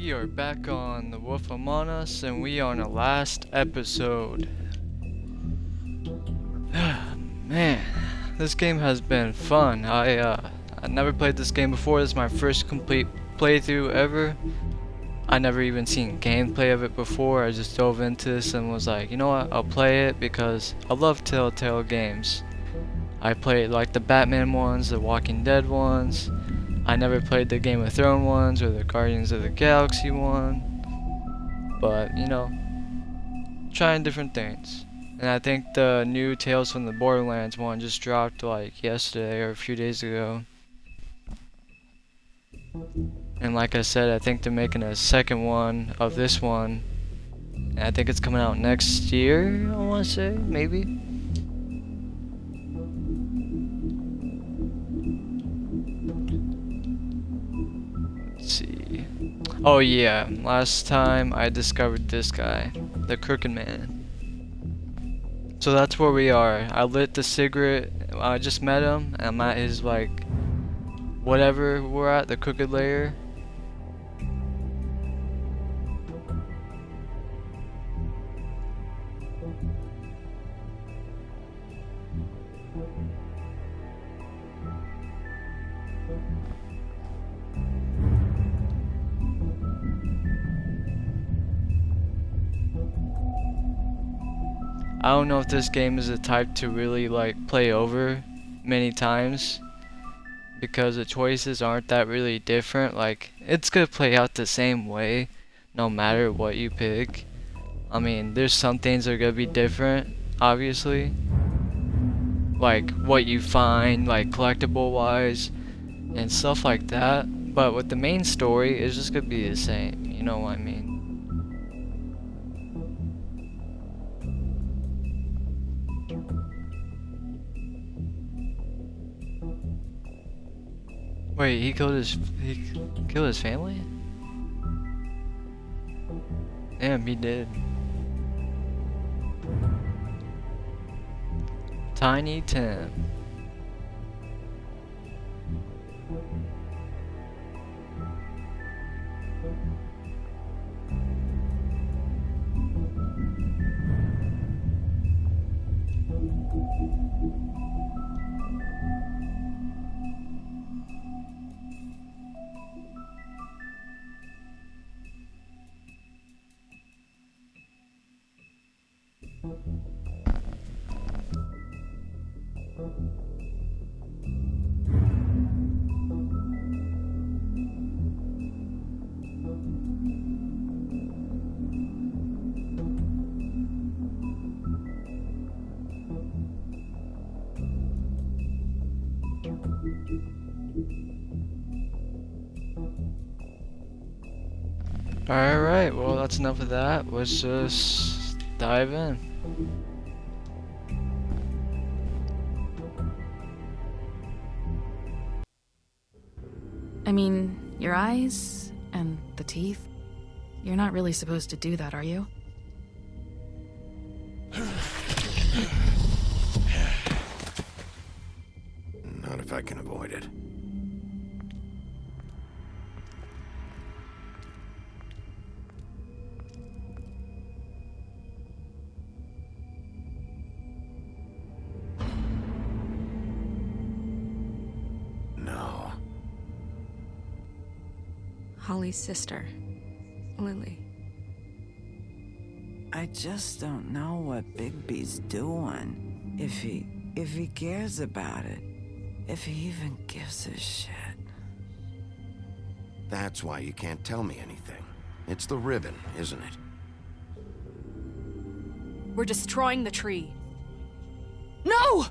We are back on The Wolf Among Us, and we are on the last episode. Man, this game has been fun. I never played this game before. This is my first complete playthrough ever. I never even seen gameplay of it before. I just dove into this and was like, you know what, I'll play it because I love Telltale games. I played like the Batman ones, the Walking Dead ones. I never played the Game of Thrones ones or the Guardians of the Galaxy one. But, you know, trying different things. And I think the new Tales from the Borderlands one just dropped like yesterday or a few days ago. And like I said, I think they're making a second one of this one. And I think it's coming out next year, I want to say, maybe. Let's see. Oh yeah, last time I discovered this guy, the Crooked Man. So that's where we are. I lit the cigarette. I just met him. I'm at his like whatever we're at, the Crooked Lair. I don't know if this game is the type to really like play over many times because the choices aren't that really different. Like, it's gonna play out the same way no matter what you pick. I mean, there's some things that are gonna be different, obviously, like what you find, like collectible wise and stuff like that, but with the main story it's just gonna be the same, you know what I mean? Wait, he killed his family? Damn, he did. Tiny Tim. Alright, well that's enough of that. Let's just dive in. I mean, your eyes and the teeth. You're not really supposed to do that, are you? Not if I can avoid it. No. Holly's sister, Lily. I just don't know what Bigby's doing. If he cares about it. If he even gives a shit. That's why you can't tell me anything. It's the ribbon, isn't it? We're destroying the tree. No!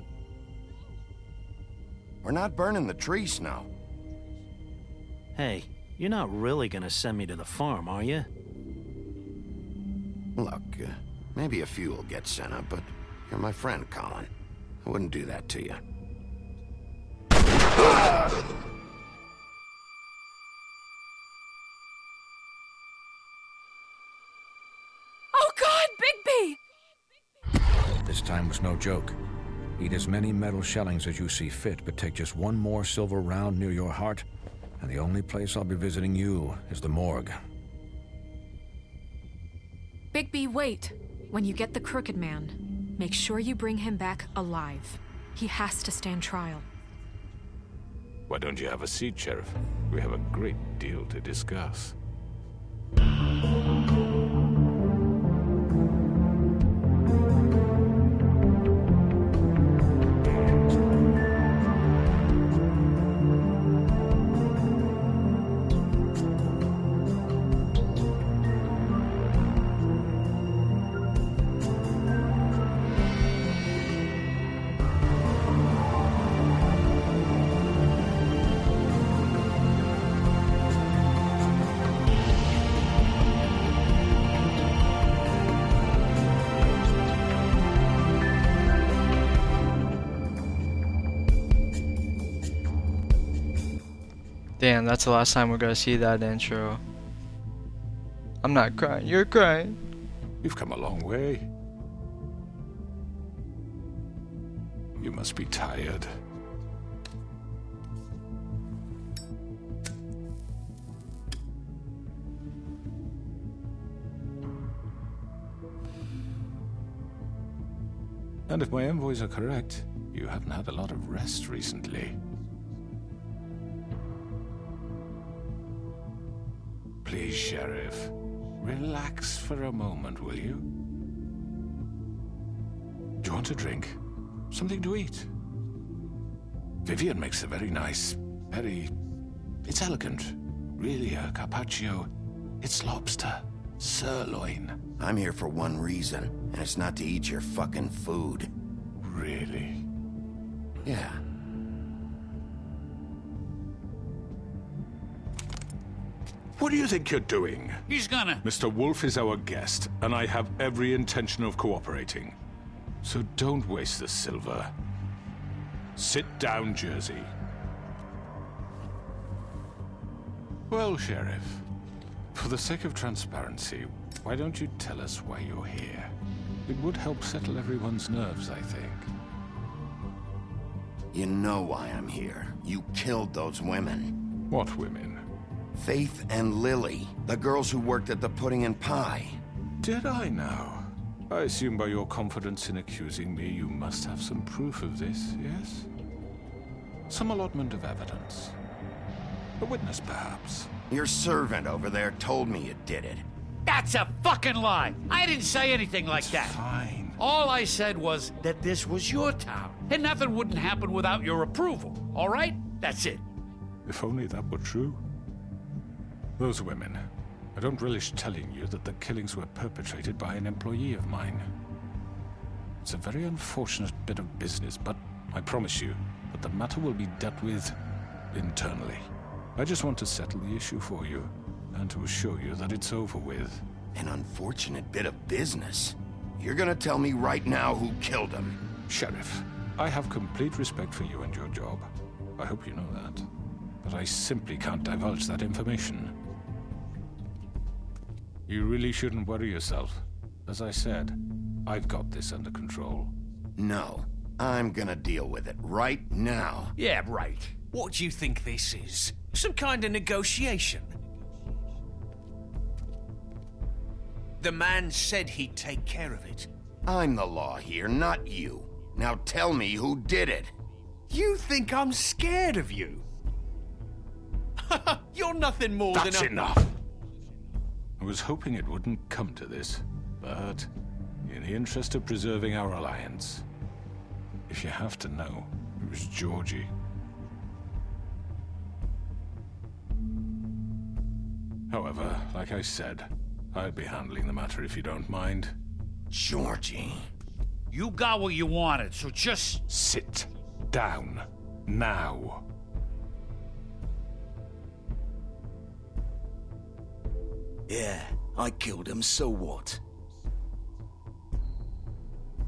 We're not burning the tree, Snow. Hey, you're not really gonna send me to the farm, are you? Look, maybe a few will get sent up, but you're my friend, Colin. I wouldn't do that to you. Oh God, Bigby! This time was no joke. Eat as many metal shellings as you see fit, but take just one more silver round near your heart, and the only place I'll be visiting you is the morgue. Bigby, wait! When you get the Crooked Man, make sure you bring him back alive. He has to stand trial. Why don't you have a seat, Sheriff? We have a great deal to discuss. Damn, that's the last time we're gonna see that intro. I'm not crying, you're crying. You've come a long way. You must be tired. And if my envoys are correct, you haven't had a lot of rest recently. Please, Sheriff, relax for a moment, will you? Do you want a drink? Something to eat? Vivian makes a very nice, it's elegant. Really a carpaccio. It's lobster, sirloin. I'm here for one reason, and it's not to eat your fucking food. Really? Yeah. What do you think you're doing? He's gonna... Mr. Wolf is our guest, and I have every intention of cooperating. So don't waste the silver. Sit down, Jersey. Well, Sheriff, for the sake of transparency, why don't you tell us why you're here? It would help settle everyone's nerves, I think. You know why I'm here. You killed those women. What women? Faith and Lily, the girls who worked at the Pudding and Pie. Did I now? I assume by your confidence in accusing me, you must have some proof of this, yes? Some allotment of evidence. A witness, perhaps. Your servant over there told me you did it. That's a fucking lie! I didn't say anything like that. Fine. All I said was that this was your town, and nothing wouldn't happen without your approval, all right? That's it. If only that were true. Those women. I don't relish telling you that the killings were perpetrated by an employee of mine. It's a very unfortunate bit of business, but I promise you that the matter will be dealt with internally. I just want to settle the issue for you, and to assure you that it's over with. An unfortunate bit of business? You're gonna tell me right now who killed him? Sheriff, I have complete respect for you and your job. I hope you know that. But I simply can't divulge that information. You really shouldn't worry yourself. As I said, I've got this under control. No, I'm gonna deal with it right now. Yeah, right. What do you think this is? Some kind of negotiation? The man said he'd take care of it. I'm the law here, not you. Now tell me who did it. You think I'm scared of you? You're nothing more than That's enough! I was hoping it wouldn't come to this, but in the interest of preserving our alliance, if you have to know, it was Georgie. However, like I said, I'll be handling the matter if you don't mind. Georgie. You got what you wanted, so just... Sit down. Now. Yeah, I killed him, so what?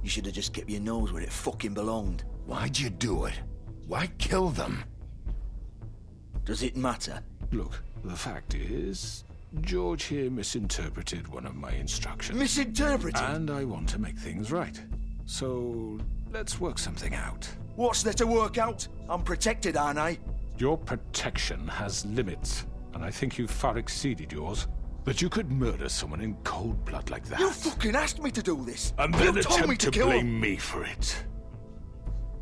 You should have just kept your nose where it fucking belonged. Why'd you do it? Why kill them? Does it matter? Look, the fact is, George here misinterpreted one of my instructions. Misinterpreted? And I want to make things right. So, let's work something out. What's there to work out? I'm protected, aren't I? Your protection has limits, and I think you've far exceeded yours. That you could murder someone in cold blood like that. You fucking asked me to do this. And You then told me attempt to to kill blame him. me for it.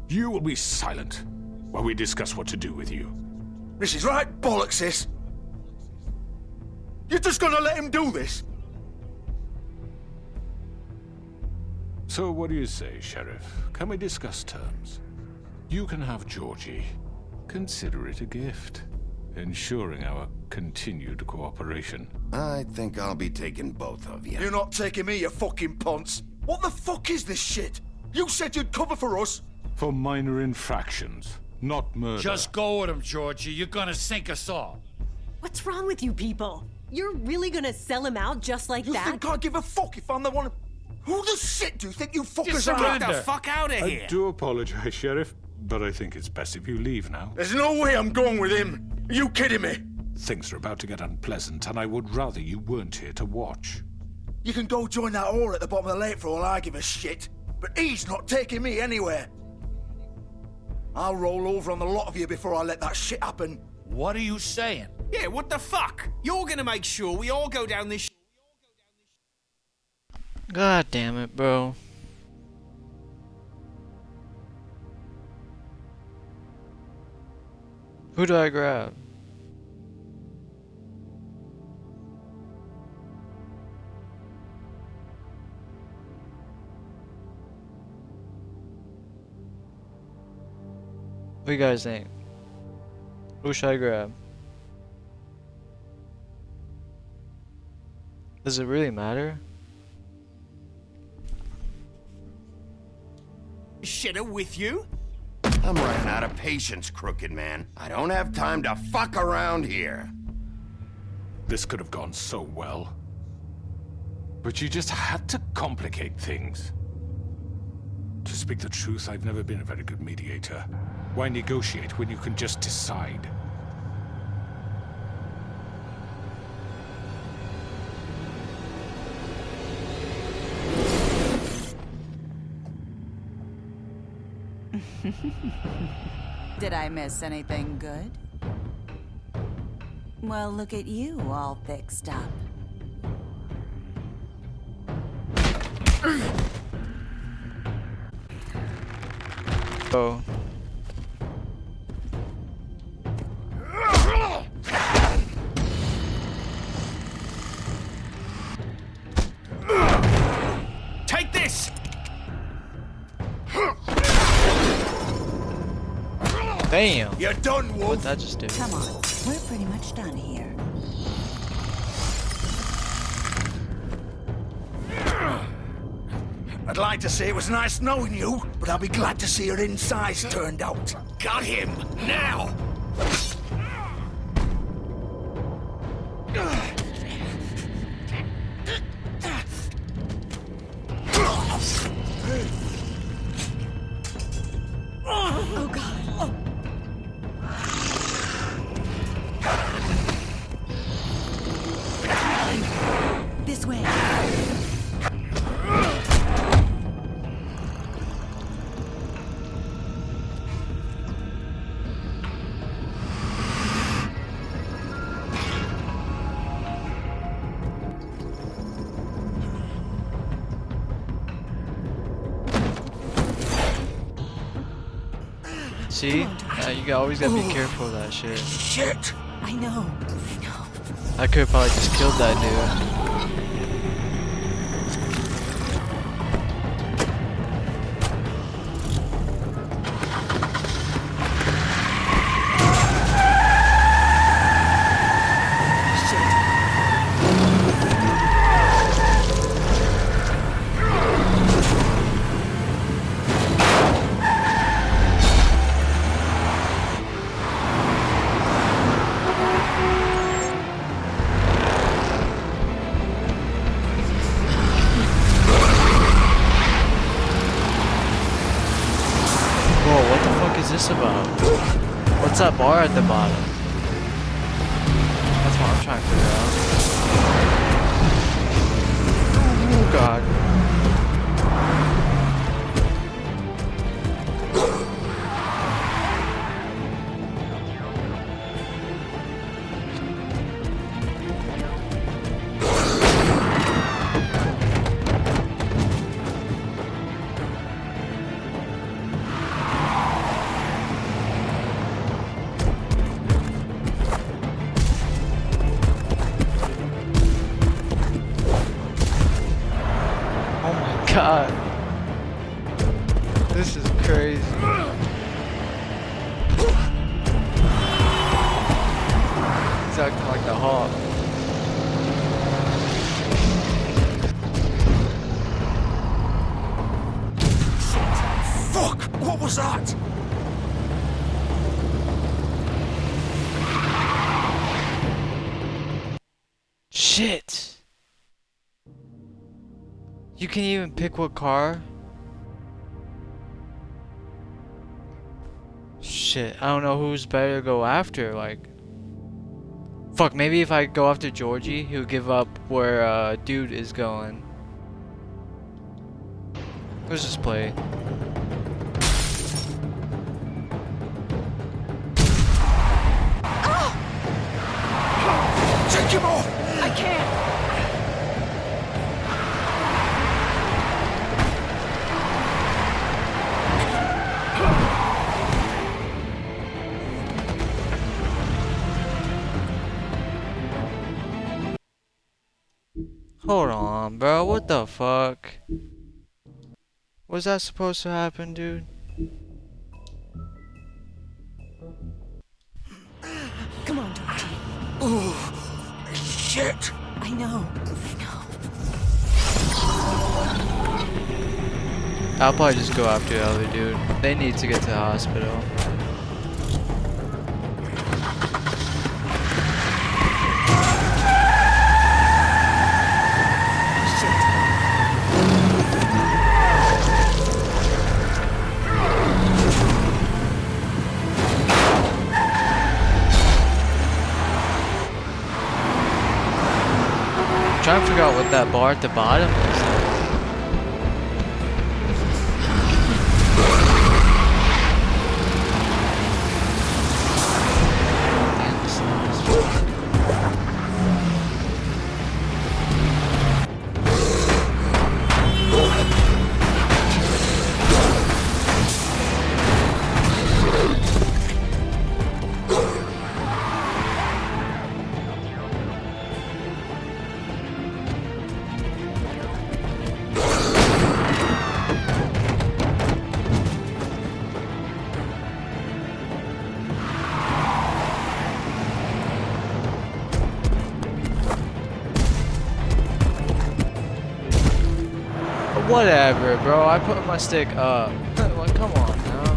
You will be silent while we discuss what to do with you. This is right bollocks, sis. You're just gonna let him do this? So what do you say, Sheriff? Can we discuss terms? You can have Georgie. Consider it a gift, ensuring our continued cooperation. I think I'll be taking both of you. You're not taking me, you fucking ponce. What the fuck is this shit? You said you'd cover for us. For minor infractions, not murder. Just go with him, Georgie. You're gonna sink us all. What's wrong with you people? You're really gonna sell him out just like You that? think I give a fuck if I'm the one? Who the shit do you think you fuckers are? Get the fuck out of I here! do apologize, Sheriff, but I think it's best if you leave now. There's no way I'm going with him. Are you kidding me? Things are about to get unpleasant, and I would rather you weren't here to watch. You can go join that whore at the bottom of the lake for all I give a shit. But he's not taking me anywhere. I'll roll over on the lot of you before I let that shit happen. What are you saying? Yeah, what the fuck? You're gonna make sure we all go down this God damn it, bro. Who do I grab? What you guys think? Who should I grab? Does it really matter? shitter with you? I'm running out of patience, crooked man. I don't have time to fuck around here. This could have gone so well. But you just had to complicate things. To speak the truth, I've never been a very good mediator. Why negotiate when you can just decide? Did I miss anything good? Well, look at you, all fixed up. Oh. Take this! Damn! You're done, Wolf! What'd that just do? Come on, we're pretty much done here. I'd like to say it was nice knowing you, but I'll be glad to see your insides turned out. Got him! Now! Oh, God. Oh. This way. See? You always gotta be careful of that shit. Shit! I know. I could have probably just killed that dude. Whoa, what the fuck is this about? What's that bar at the bottom? That's what I'm trying to figure out. Oh god. He's acting like the Hawk. Fuck! What was that? Shit! You can even pick what car? Shit, I don't know who's better to go after, like... Fuck, maybe if I go after Georgie, he'll give up where, dude is going. Let's just play. Take him off! I can't! Hold on, bro. What the fuck? Was that supposed to happen, dude? Come on, Georgie. Oh, shit! I know. I'll probably just go after the other dude. They need to get to the hospital. I'm trying to figure out what that bar at the bottom is. Whatever, bro. I put my stick up. Like, come on now.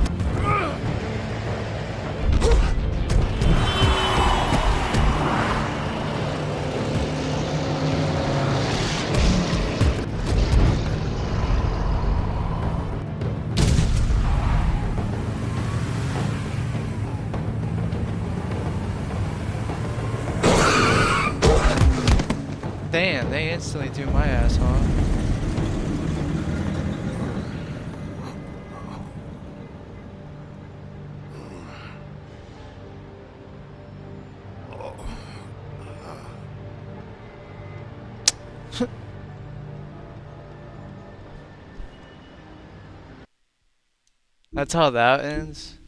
Damn, they instantly threw my ass off. That's how that ends.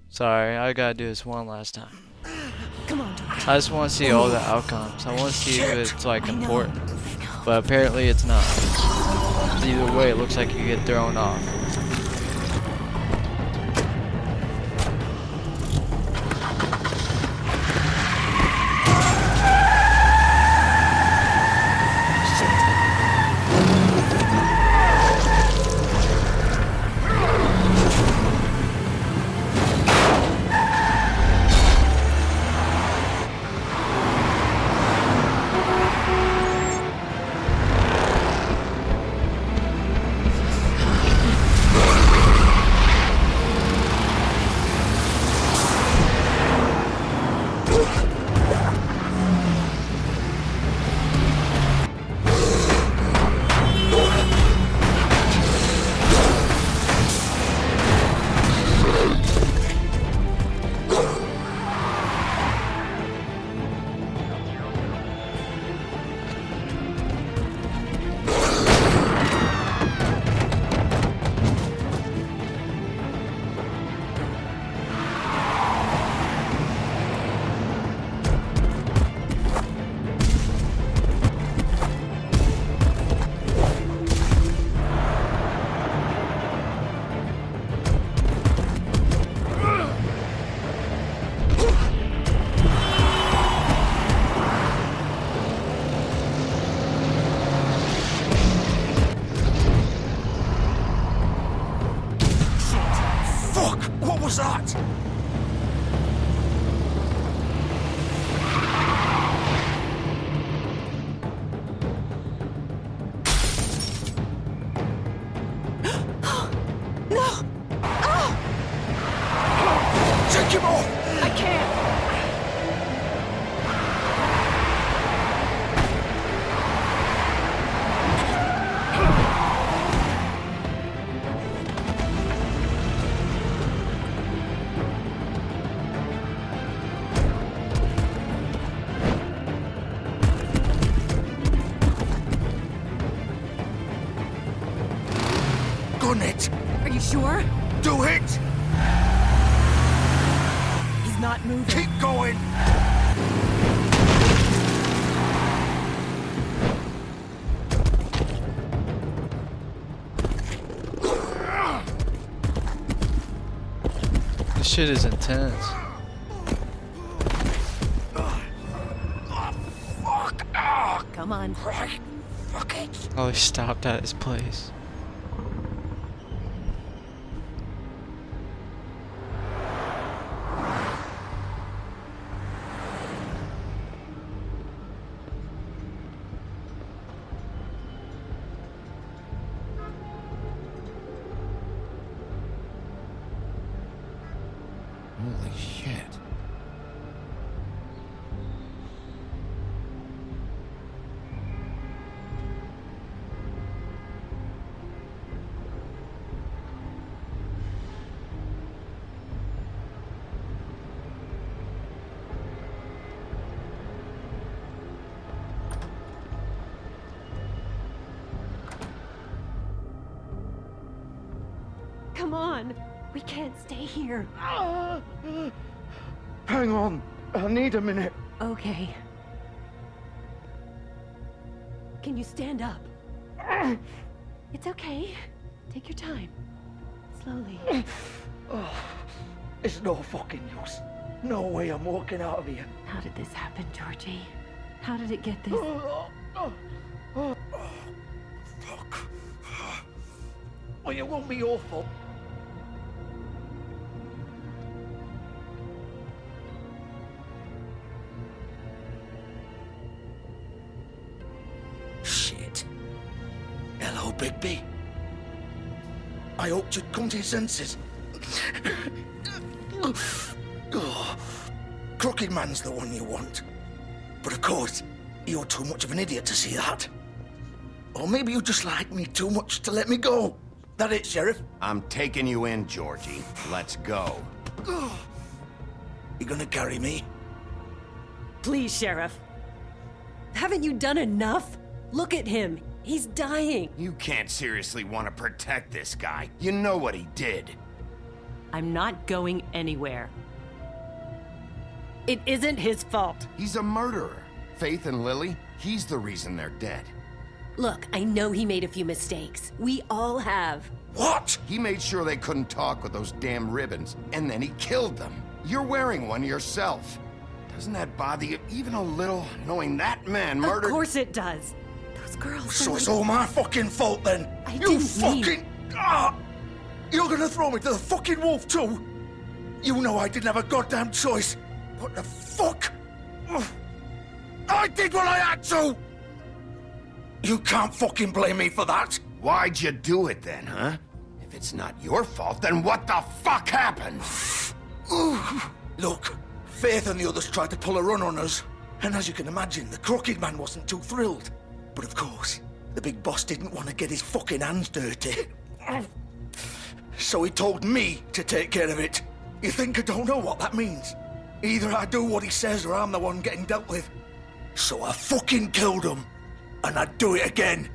Sorry, I gotta do this one last time. Come on, Georgie. I just want to see all the outcomes. I want to see if it's like important. But apparently it's not. Either way, it looks like you get thrown off. done it. Are you sure? Do it. He's not moving. Keep going. This shit is intense. Come on. Fuck it. Oh, he stopped at his place. Holy shit. Come on. We can't stay here. Hang on. I need a minute. Okay. Can you stand up? It's okay. Take your time. Slowly. It's no fucking use. No way I'm walking out of here. How did this happen, Georgie? How did it get this? Fuck. Well, it won't be your fault. Shit. Hello, Bigby. I hoped you'd come to your senses. Crooked Man's the one you want. But of course, you're too much of an idiot to see that. Or maybe you just like me too much to let me go. That it, Sheriff? I'm taking you in, Georgie. Let's go. You gonna carry me? Please, Sheriff. Haven't you done enough? Look at him. He's dying. You can't seriously want to protect this guy. You know what he did. I'm not going anywhere. It isn't his fault. He's a murderer. Faith and Lily, he's the reason they're dead. Look, I know he made a few mistakes. We all have. What? He made sure they couldn't talk with those damn ribbons, and then he killed them. You're wearing one yourself. Doesn't that bother you even a little, knowing that man murdered— Of course it does. Those girls— So it's all my fucking fault then? I You didn't fucking— mean— You're gonna throw me to the fucking wolf too? You know I didn't have a goddamn choice. What the fuck? I did what I had to! You can't fucking blame me for that. Why'd you do it then, huh? If it's not your fault, then what the fuck happened? Look, Faith and the others tried to pull a run on us. And as you can imagine, the Crooked Man wasn't too thrilled. But of course, the big boss didn't want to get his fucking hands dirty. So he told me to take care of it. You think I don't know what that means? Either I do what he says or I'm the one getting dealt with. So I fucking killed him. And I'd do it again.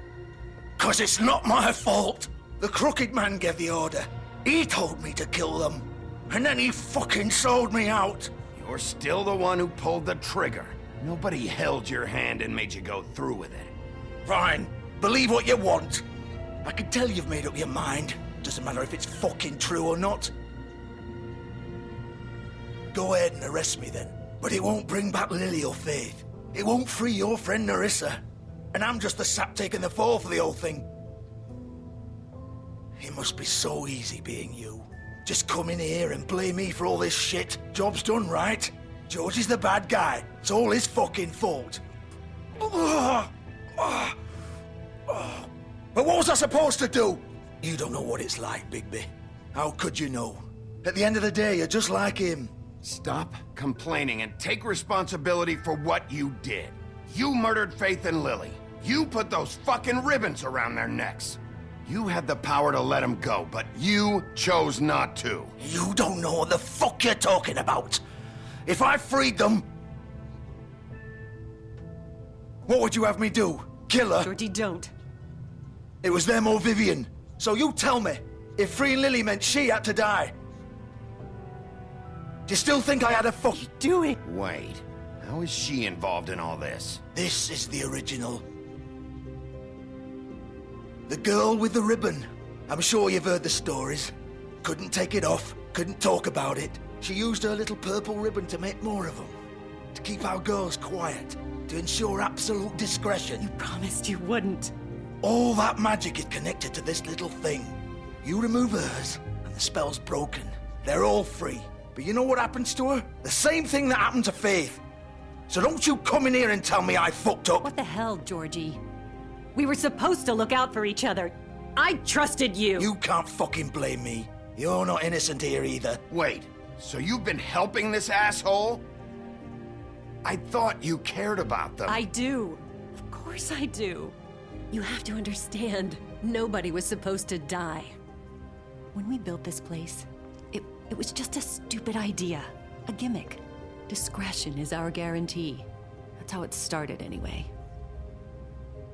'Cause it's not my fault. The Crooked Man gave the order. He told me to kill them. And then he fucking sold me out. You're still the one who pulled the trigger. Nobody held your hand and made you go through with it. Fine. Believe what you want. I can tell you've made up your mind. Doesn't matter if it's fucking true or not. Go ahead and arrest me then. But it won't bring back Lily or Faith. It won't free your friend Narissa. And I'm just the sap taking the fall for the whole thing. It must be so easy being you. Just come in here and blame me for all this shit. Job's done, right? George is the bad guy. It's all his fucking fault. But what was I supposed to do? You don't know what it's like, Bigby. How could you know? At the end of the day, you're just like him. Stop complaining and take responsibility for what you did. You murdered Faith and Lily. You put those fucking ribbons around their necks. You had the power to let them go, but you chose not to. You don't know what the fuck you're talking about. If I freed them... What would you have me do? Kill her? Georgie, don't. It was them or Vivian. So you tell me, If freeing Lily meant she had to die. Do you still think I had a fuck? Doing? Wait, how is she involved in all this? This is the original. The girl with the ribbon. I'm sure you've heard the stories. Couldn't take it off, couldn't talk about it. She used her little purple ribbon to make more of them. To keep our girls quiet. To ensure absolute discretion. You promised you wouldn't. All that magic is connected to this little thing. You remove hers, and the spell's broken. They're all free. But you know what happens to her? The same thing that happened to Faith. So don't you come in here and tell me I fucked up. What the hell, Georgie? We were supposed to look out for each other. I trusted you. You can't fucking blame me. You're not innocent here either. Wait, so you've been helping this asshole? I thought you cared about them. I do. Of course I do. You have to understand, nobody was supposed to die. When we built this place, it was just a stupid idea. A gimmick. Discretion is our guarantee. That's how it started anyway.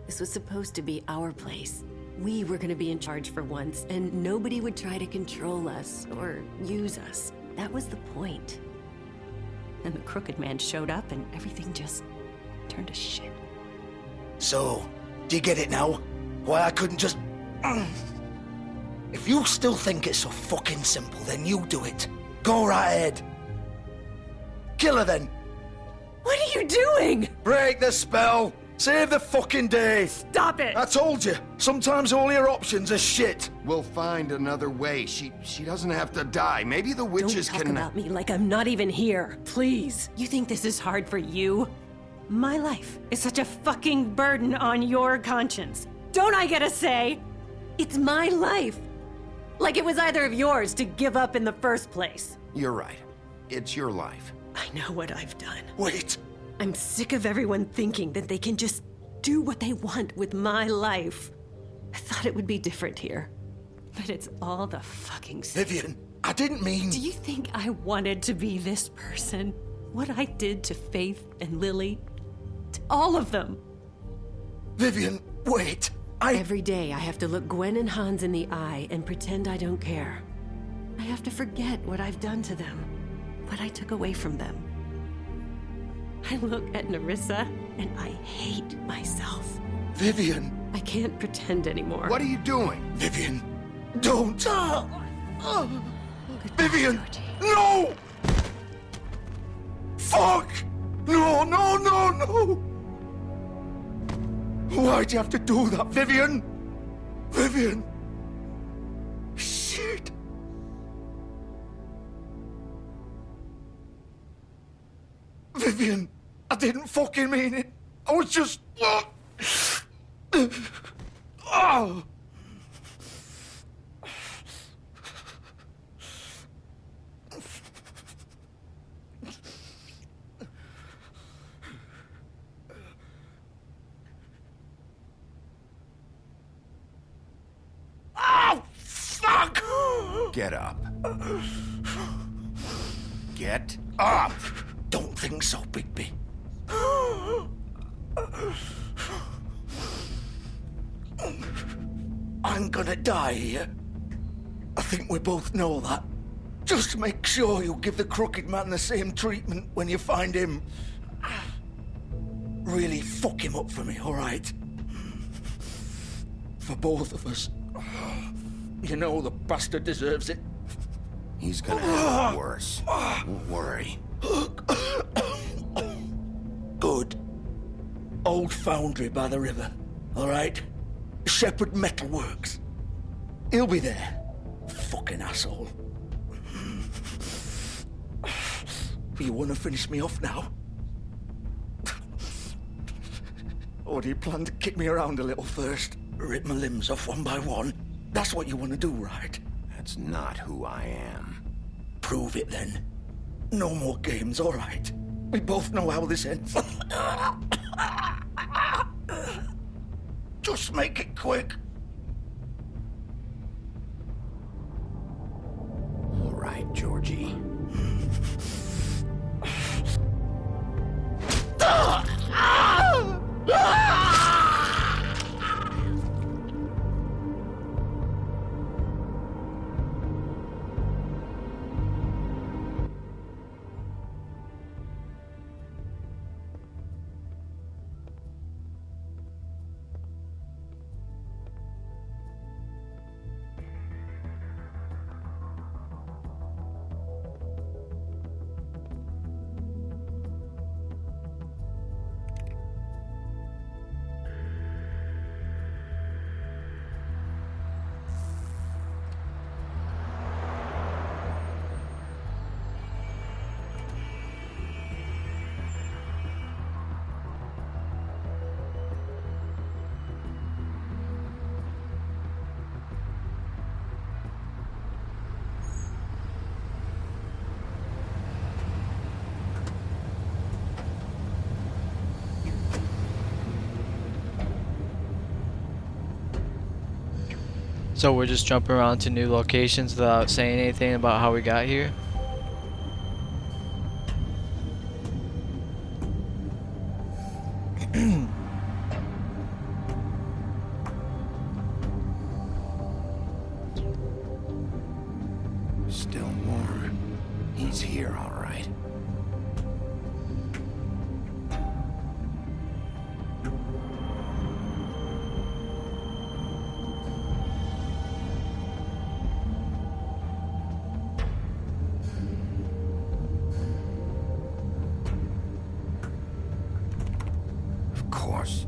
This was supposed to be our place. We were gonna be in charge for once, and nobody would try to control us or use us. That was the point. And the crooked man showed up and everything just turned to shit. So, do you get it now? Why I couldn't just... If you still think it's so fucking simple, then you do it. Go right ahead. Kill her then. What are you doing? Break the spell. Save the fucking day. Stop it. I told you. Sometimes all your options are shit. We'll find another way. She doesn't have to die. Maybe the witches Don't talk can... about me like I'm not even here. Please. You think this is hard for you? My life is such a fucking burden on your conscience. Don't I get a say? It's my life. Like it was either of yours to give up in the first place. You're right. It's your life. I know what I've done. Wait. I'm sick of everyone thinking that they can just do what they want with my life. I thought it would be different here. But it's all the fucking same. Vivian, I didn't mean... Do you think I wanted to be this person? What I did to Faith and Lily? To all of them? Vivian, wait. Every day I have to look Gwen and Hans in the eye and pretend I don't care. I have to forget what I've done to them. What I took away from them. I look at Nerissa and I hate myself. Vivian. I can't pretend anymore. What are you doing? Vivian, don't. Goodbye, Vivian, Georgie. no! Fuck! No, no, no, no! Why'd you have to do that, Vivian? Vivian! Shit! Vivian, I didn't fucking mean it. I was just... Oh! Oh, fuck! Get up. Get up! Don't think so, Bigby. I'm gonna die here. I think we both know that. Just make sure you give the crooked man the same treatment when you find him. Really fuck him up for me, all right? For both of us. You know the bastard deserves it. He's gonna have it worse. Don't worry. Good. Old foundry by the river, all right? Shepherd Metalworks. He'll be there. Fucking asshole. You want to finish me off now? Or do you plan to kick me around a little first? Rip my limbs off one by one? That's what you want to do, right? That's not who I am. Prove it then. No more games, all right? We both know how this ends. Just make it quick. All right, Georgie. So we're just jumping around to new locations without saying anything about how we got here? Still warm. He's here, all right. Of course.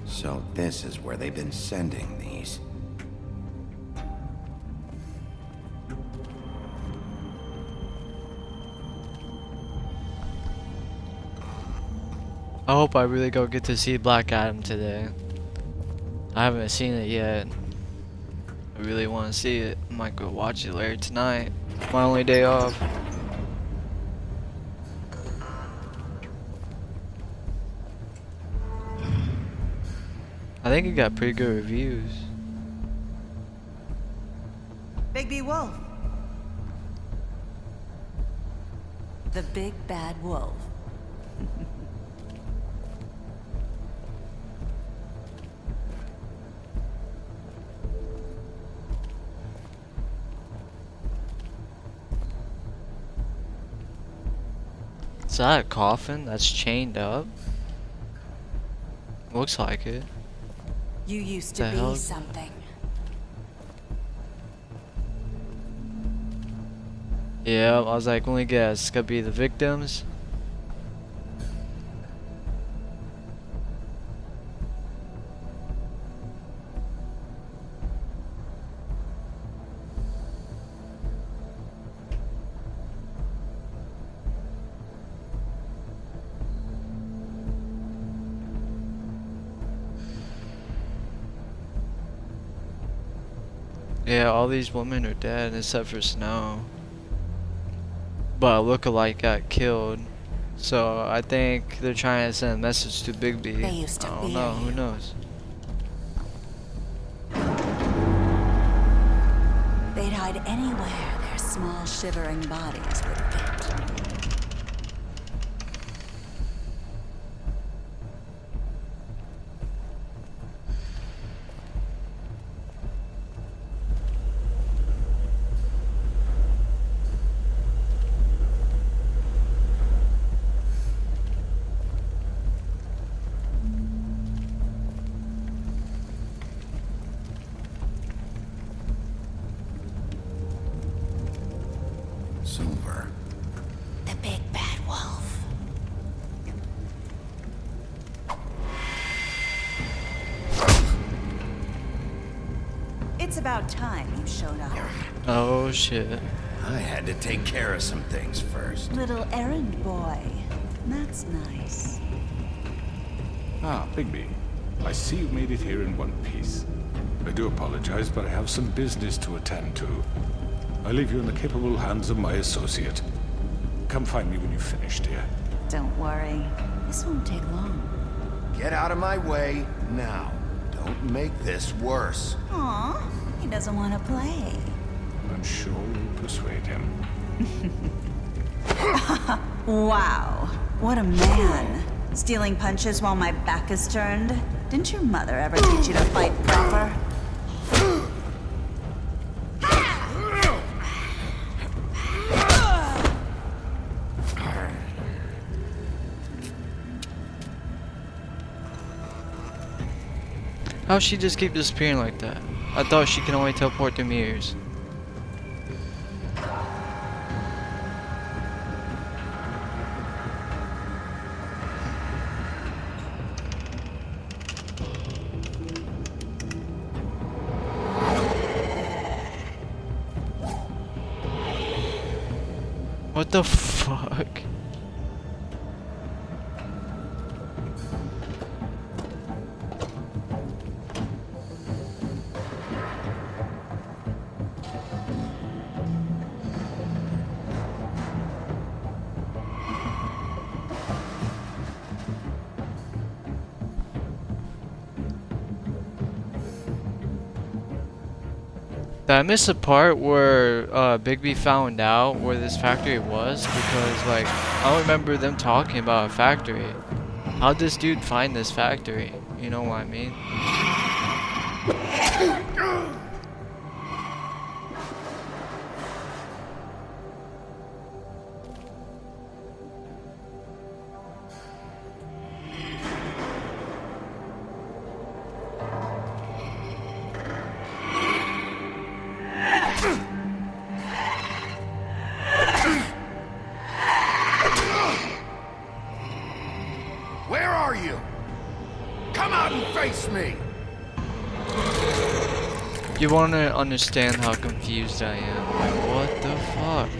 So this is where they've been sending these. I hope I really go get to see Black Adam today. I haven't seen it yet. I really want to see it. I might go watch it later tonight. My only day off. I think it got pretty good reviews. Bigby Wolf. The big bad wolf. Is that a coffin that's chained up? Looks like it. You used to The be hell? something. Yeah, I was like, only guess. It's gonna be the victims. Yeah, all these women are dead except for Snow. But a lookalike got killed. So I think they're trying to send a message to Bigby. They used to I don't fear know, who you. knows? They'd hide anywhere their small shivering bodies would fit. Silver. The big bad wolf. It's about time you showed up. Oh shit. I had to take care of some things first. Little errand boy. That's nice. Ah, Bigby. I see you made it here in one piece. I do apologize, but I have some business to attend to. I leave you in the capable hands of my associate. Come find me when you've finished, dear. Don't worry. This won't take long. Get out of my way now. Don't make this worse. Aw, he doesn't want to play. I'm sure you'll persuade him. Wow, what a man. Stealing punches while my back is turned? Didn't your mother ever teach you to fight proper? How'd she just keep disappearing like that? I thought she can only teleport through mirrors. What the fuck? Did I miss a part where Bigby found out where this factory was? Because like I don't remember them talking about a factory. How'd this dude find this factory? You know what I mean? Where are you? Come out and face me! You wanna understand how confused I am. Like, what the fuck?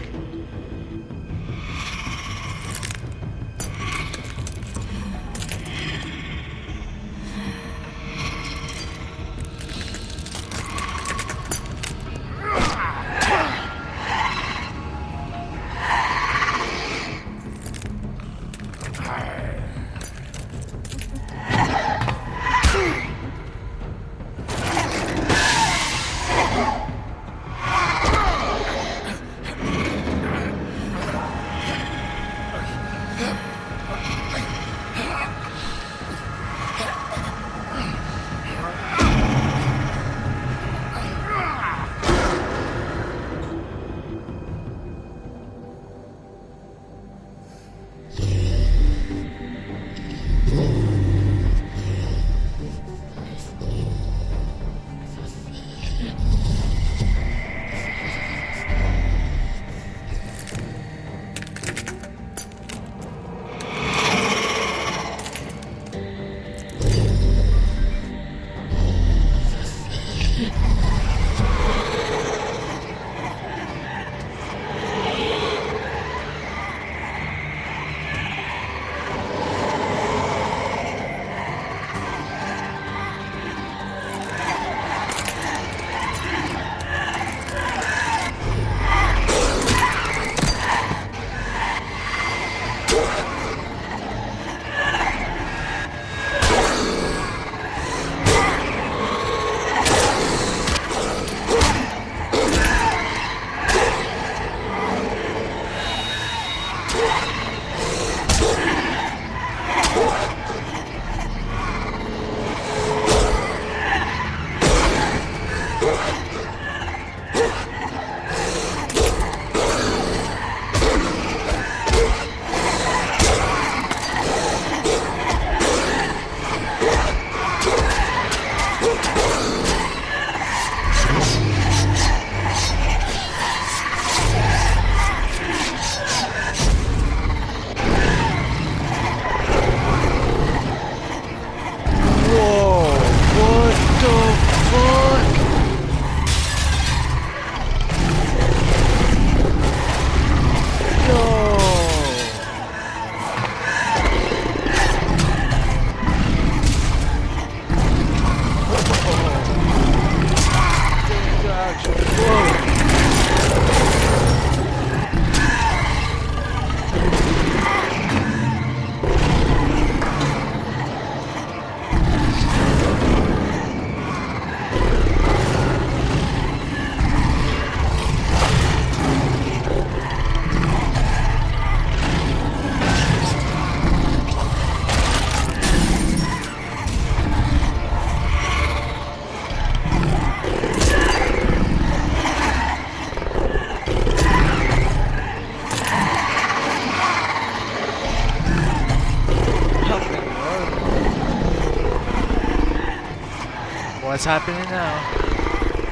What's happening now?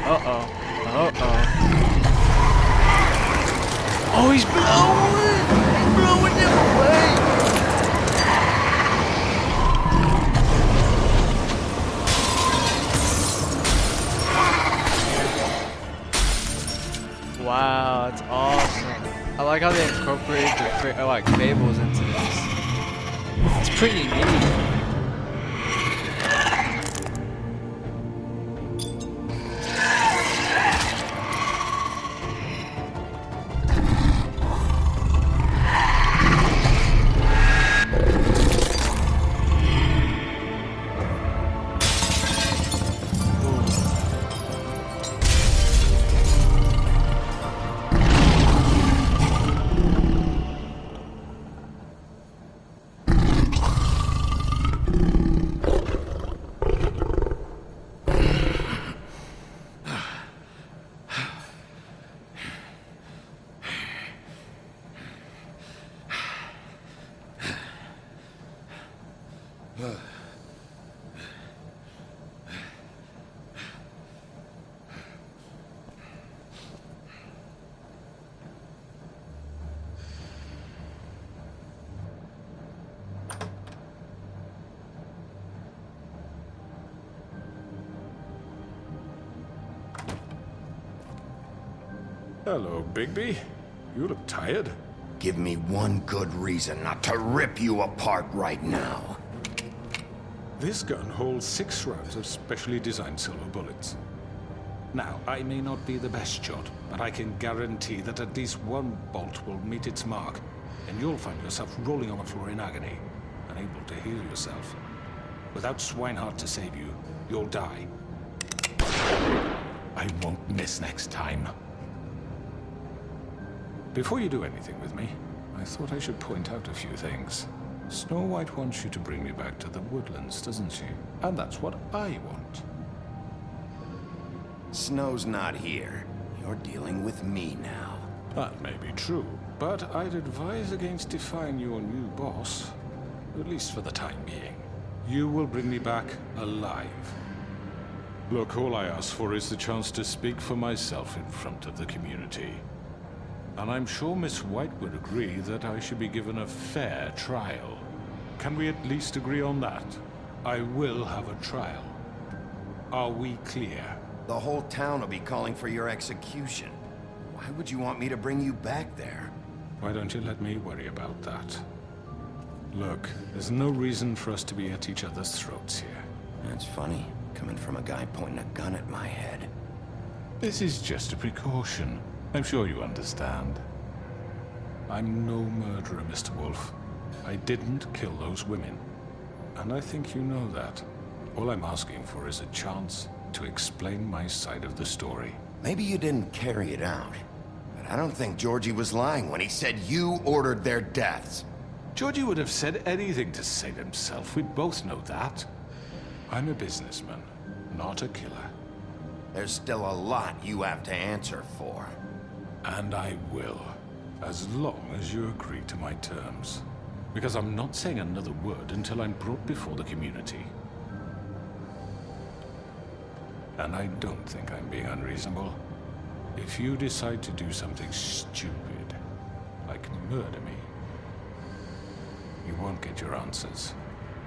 Uh-oh. Uh-oh. Oh, he's blowing! He's blowing them away! Wow, that's awesome. I like how they incorporate the like fables into this. It's pretty neat. Hello, Bigby. You look tired. Give me one good reason not to rip you apart right now. This gun holds 6 rounds of specially designed silver bullets. Now, I may not be the best shot, but I can guarantee that at least one bolt will meet its mark, and you'll find yourself rolling on the floor in agony, unable to heal yourself. Without Swinehart to save you, you'll die. I won't miss next time. Before you do anything with me, I thought I should point out a few things. Snow White wants you to bring me back to the woodlands, doesn't she? And that's what I want. Snow's not here. You're dealing with me now. That may be true, but I'd advise against defying your new boss, at least for the time being. You will bring me back alive. Look, all I ask for is the chance to speak for myself in front of the community. And I'm sure Miss White would agree that I should be given a fair trial. Can we at least agree on that? I will have a trial. Are we clear? The whole town will be calling for your execution. Why would you want me to bring you back there? Why don't you let me worry about that? Look, there's no reason for us to be at each other's throats here. That's funny, coming from a guy pointing a gun at my head. This is just a precaution. I'm sure you understand. I'm no murderer, Mr. Wolf. I didn't kill those women. And I think you know that. All I'm asking for is a chance to explain my side of the story. Maybe you didn't carry it out, but I don't think Georgie was lying when he said you ordered their deaths. Georgie would have said anything to save himself. We both know that. I'm a businessman, not a killer. There's still a lot you have to answer for. And I will, as long as you agree to my terms. Because I'm not saying another word until I'm brought before the community. And I don't think I'm being unreasonable. If you decide to do something stupid, like murder me, you won't get your answers.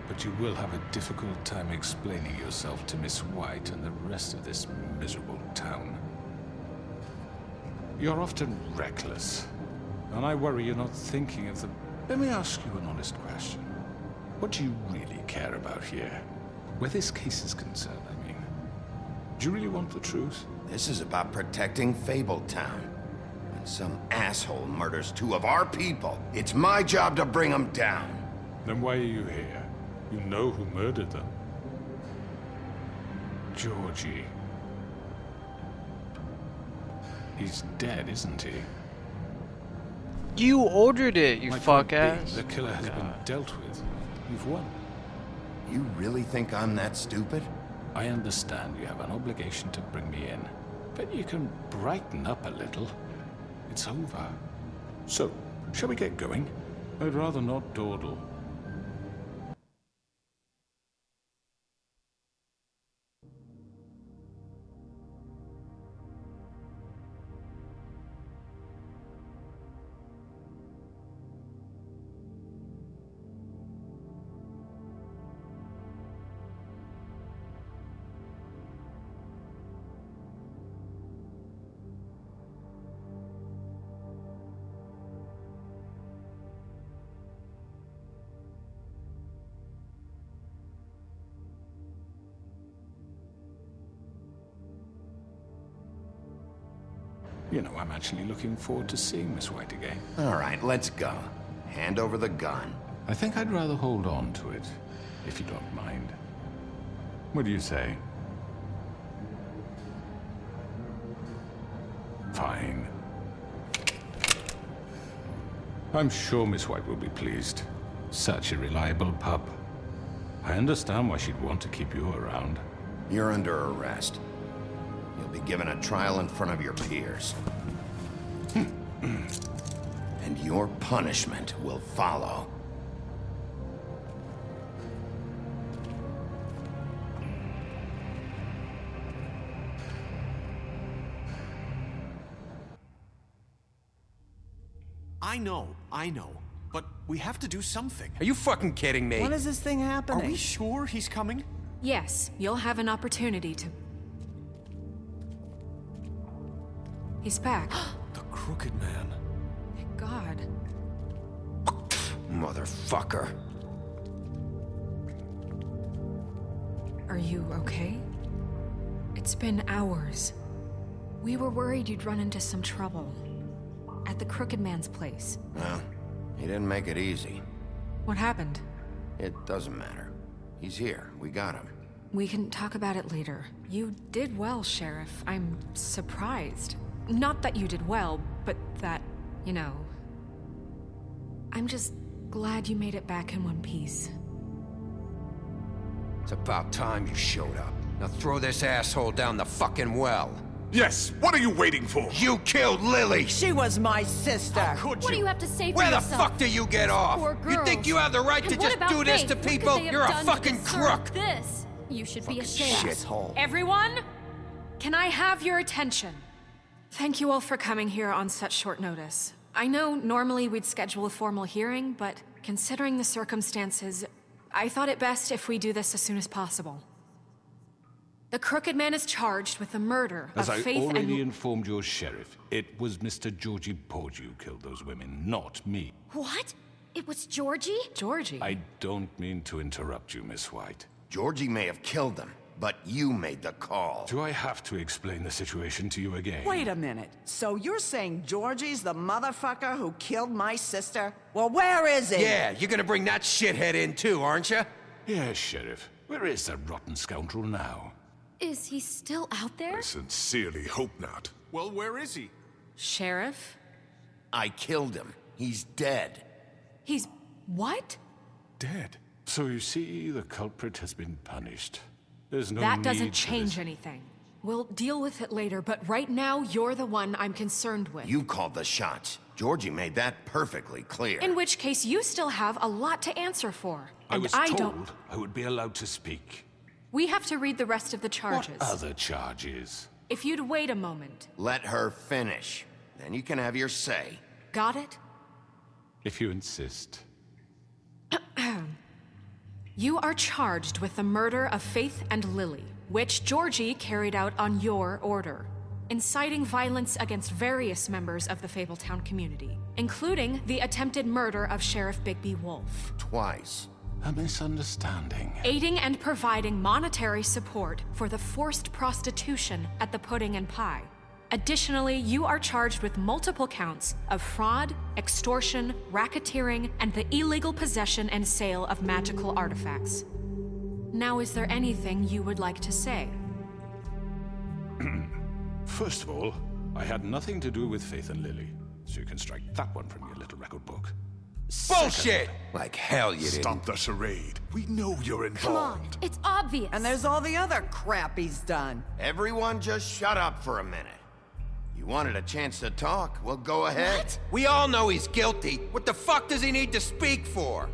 But you will have a difficult time explaining yourself to Miss White and the rest of this miserable town. You're often reckless, and I worry you're not thinking of the... Let me ask you an honest question. What do you really care about here? Where this case is concerned, I mean. Do you really want the truth? This is about protecting Fabletown. When some asshole murders 2 of our people, it's my job to bring them down. Then why are you here? You know who murdered them. Georgie. He's dead, isn't he? You ordered it, you My fuck point being, ass. the killer has been dealt with. You've won. You really think I'm that stupid? I understand you have an obligation to bring me in, but you can brighten up a little. It's over. So, shall we get going? I'd rather not dawdle. You know, I'm actually looking forward to seeing Miss White again. All right, let's go. Hand over the gun. I think I'd rather hold on to it, if you don't mind. What do you say? Fine. I'm sure Miss White will be pleased. Such a reliable pup. I understand why she'd want to keep you around. You're under arrest. You'll be given a trial in front of your peers. And your punishment will follow. I know. But we have to do something. Are you fucking kidding me? When is this thing happening? Are we sure he's coming? Yes, you'll have an opportunity to... He's back. The Crooked Man. Thank God. Motherfucker. Are you okay? It's been hours. We were worried you'd run into some trouble. At the Crooked Man's place. Well, he didn't make it easy. What happened? It doesn't matter. He's here. We got him. We can talk about it later. You did well, Sheriff. I'm surprised. Not that you did well, but that, you know... I'm just glad you made it back in one piece. It's about time you showed up. Now throw this asshole down the fucking well. Yes, what are you waiting for? You killed Lily! She was my sister! How could you? What do you have to say for Where yourself? the fuck do you get off? Poor You think girls. you have the right And to what just about do this Faith? to What could people? they have You're a done to fucking deserve crook! This. You should be ashamed. Shithole. Everyone, can I have your attention? Thank you all for coming here on such short notice. I know normally we'd schedule a formal hearing, but considering the circumstances, I thought it best if we do this as soon as possible. The Crooked Man is charged with the murder As of I Faith already and... informed your sheriff, it was Mr. Georgie Porgy who killed those women, not me. What? It was Georgie? Georgie? I don't mean to interrupt you, Miss White. Georgie may have killed them, but you made the call. Do I have to explain the situation to you again? Wait a minute. So you're saying Georgie's the motherfucker who killed my sister? Well, where is he? Yeah, you're gonna bring that shithead in too, aren't you? Yes, Sheriff. Where is that rotten scoundrel now? Is he still out there? I sincerely hope not. Well, where is he? Sheriff? I killed him. He's dead. He's... what? Dead. So you see, the culprit has been punished. There's no That need doesn't for change this. anything. We'll deal with it later, but right now, you're the one I'm concerned with. You called the shots. Georgie made that perfectly clear. In which case, you still have a lot to answer for. I And was I told don't... I would be allowed to speak. We have to read the rest of the charges. What other charges? If you'd wait a moment. Let her finish. Then you can have your say. Got it? If you insist. You are charged with the murder of Faith and Lily, which Georgie carried out on your order, inciting violence against various members of the Fabletown community, including the attempted murder of Sheriff Bigby Wolf. Twice. A misunderstanding. Aiding and providing monetary support for the forced prostitution at the Pudding and Pie. Additionally, you are charged with multiple counts of fraud, extortion, racketeering, and the illegal possession and sale of magical artifacts. Now, is there anything you would like to say? First of all, I had nothing to do with Faith and Lily, so you can strike that one from your little record book. Bullshit! Like hell you didn't. Stop the charade. We know you're Come on, involved. it's obvious. And there's all the other crap he's done. Everyone just shut up for a minute. You wanted a chance to talk? Well, go ahead. What? We all know he's guilty. What the fuck does he need to speak for?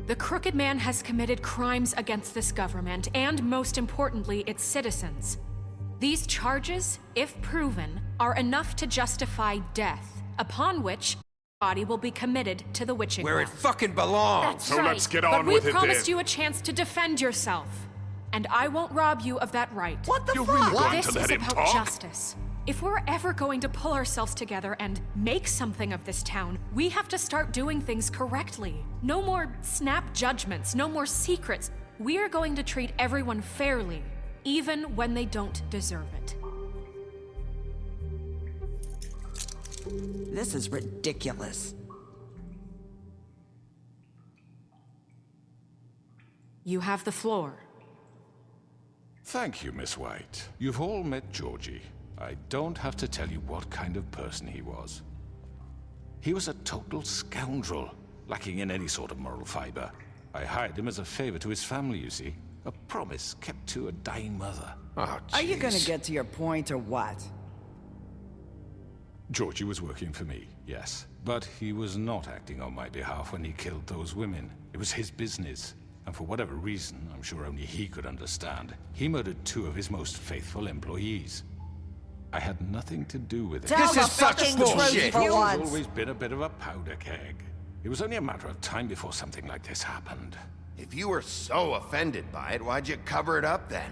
The Crooked Man has committed crimes against this government and, most importantly, its citizens. These charges, if proven, are enough to justify death, upon which body will be committed to the witching Where it well. fucking belongs. That's So right. let's get But on we with it promised then. you a chance to defend yourself, and I won't rob you of that right. What the You're fuck? really going This to let is him about talk? justice. If we're ever going to pull ourselves together and make something of this town, we have to start doing things correctly. No more snap judgments, no more secrets. We are going to treat everyone fairly, even when they don't deserve it. This is ridiculous. You have the floor. Thank you, Miss White. You've all met Georgie. I don't have to tell you what kind of person he was. He was a total scoundrel, lacking in any sort of moral fiber. I hired him as a favor to his family, you see. A promise kept to a dying mother. Oh, Are you gonna get to your point or what? Georgie was working for me, yes. But he was not acting on my behalf when he killed those women. It was his business. And for whatever reason, I'm sure only he could understand, he murdered 2 of his most faithful employees. I had nothing to do with it. This is such bullshit! Georgie's always been a bit of a powder keg. It was only a matter of time before something like this happened. If you were so offended by it, why'd you cover it up then?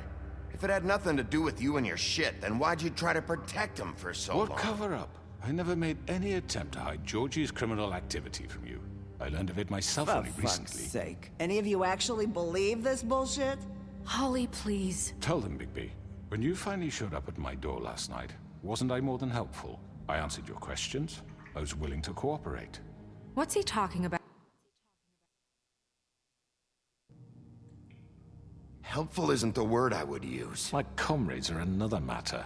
If it had nothing to do with you and your shit, then why'd you try to protect him for so long? What cover up? I never made any attempt to hide Georgie's criminal activity from you. I learned of it myself For only fuck's recently. sake. Any of you actually believe this bullshit? Holly, please. Tell them, Bigby. When you finally showed up at my door last night, wasn't I more than helpful? I answered your questions. I was willing to cooperate. What's he talking about? Helpful isn't the word I would use. My comrades are another matter.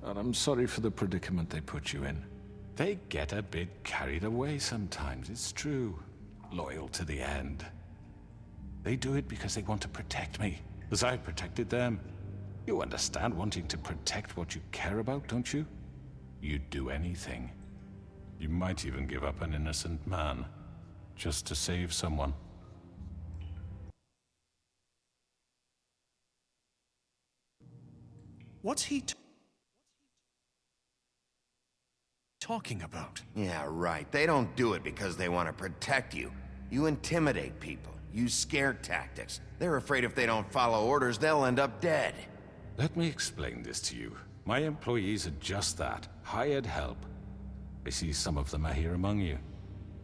And I'm sorry for the predicament they put you in. They get a bit carried away sometimes, it's true. Loyal to the end. They do it because they want to protect me, as I've protected them. You understand wanting to protect what you care about, don't you? You'd do anything. You might even give up an innocent man, just to save someone. What's he talking about? Yeah, right. They don't do it because they want to protect you. You intimidate people, use scare tactics. They're afraid if they don't follow orders, they'll end up dead. Let me explain this to you. My employees are just that, hired help. I see some of them are here among you.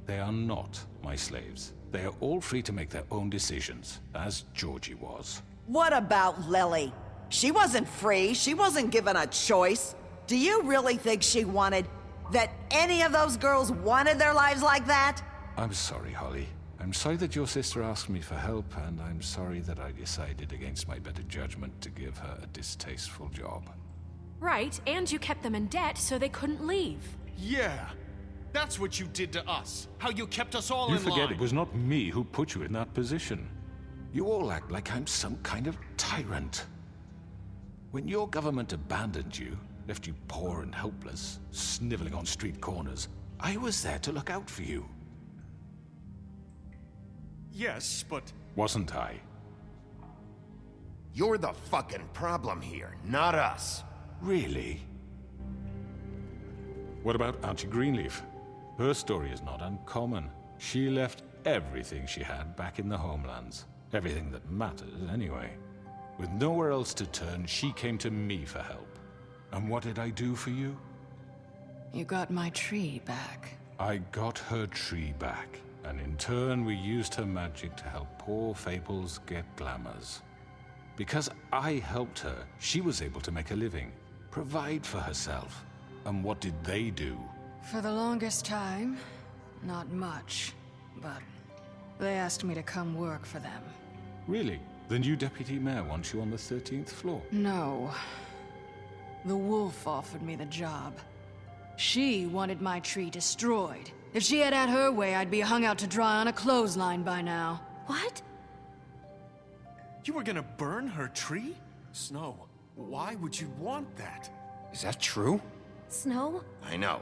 They are not my slaves. They are all free to make their own decisions, as Georgie was. What about Lily? She wasn't free. She wasn't given a choice. Do you really think she wanted... that any of those girls wanted their lives like that? I'm sorry, Holly. I'm sorry that your sister asked me for help, and I'm sorry that I decided against my better judgment to give her a distasteful job. Right, and you kept them in debt so they couldn't leave. Yeah, that's what you did to us. How you kept us all You in line. forget it was not me who put you in that position. You all act like I'm some kind of tyrant. When your government abandoned you, left you poor and helpless, sniveling on street corners, I was there to look out for you. Yes, but... Wasn't I? You're the fucking problem here, not us. Really? What about Auntie Greenleaf? Her story is not uncommon. She left everything she had back in the homelands. Everything that matters, anyway. With nowhere else to turn, she came to me for help. And what did I do for you? You got my tree back. I got her tree back, and in turn we used her magic to help poor Fables get glamours. Because I helped her, she was able to make a living, provide for herself. And what did they do? For the longest time, not much. But they asked me to come work for them. Really? The new deputy mayor wants you on the 13th floor? No. The wolf offered me the job. She wanted my tree destroyed. If she had her way, I'd be hung out to dry on a clothesline by now. What? You were gonna burn her tree? Snow, why would you want that? Is that true? Snow? I know.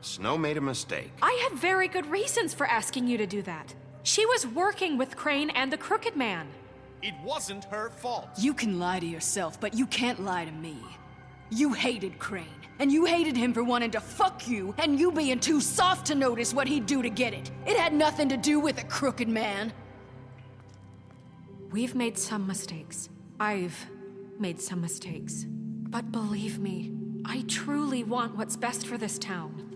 Snow made a mistake. I had very good reasons for asking you to do that. She was working with Crane and the Crooked Man. It wasn't her fault. You can lie to yourself, but you can't lie to me. You hated Crane, and you hated him for wanting to fuck you, and you being too soft to notice what he'd do to get it. It had nothing to do with a crooked man. We've made some mistakes. I've made some mistakes. But believe me, I truly want what's best for this town.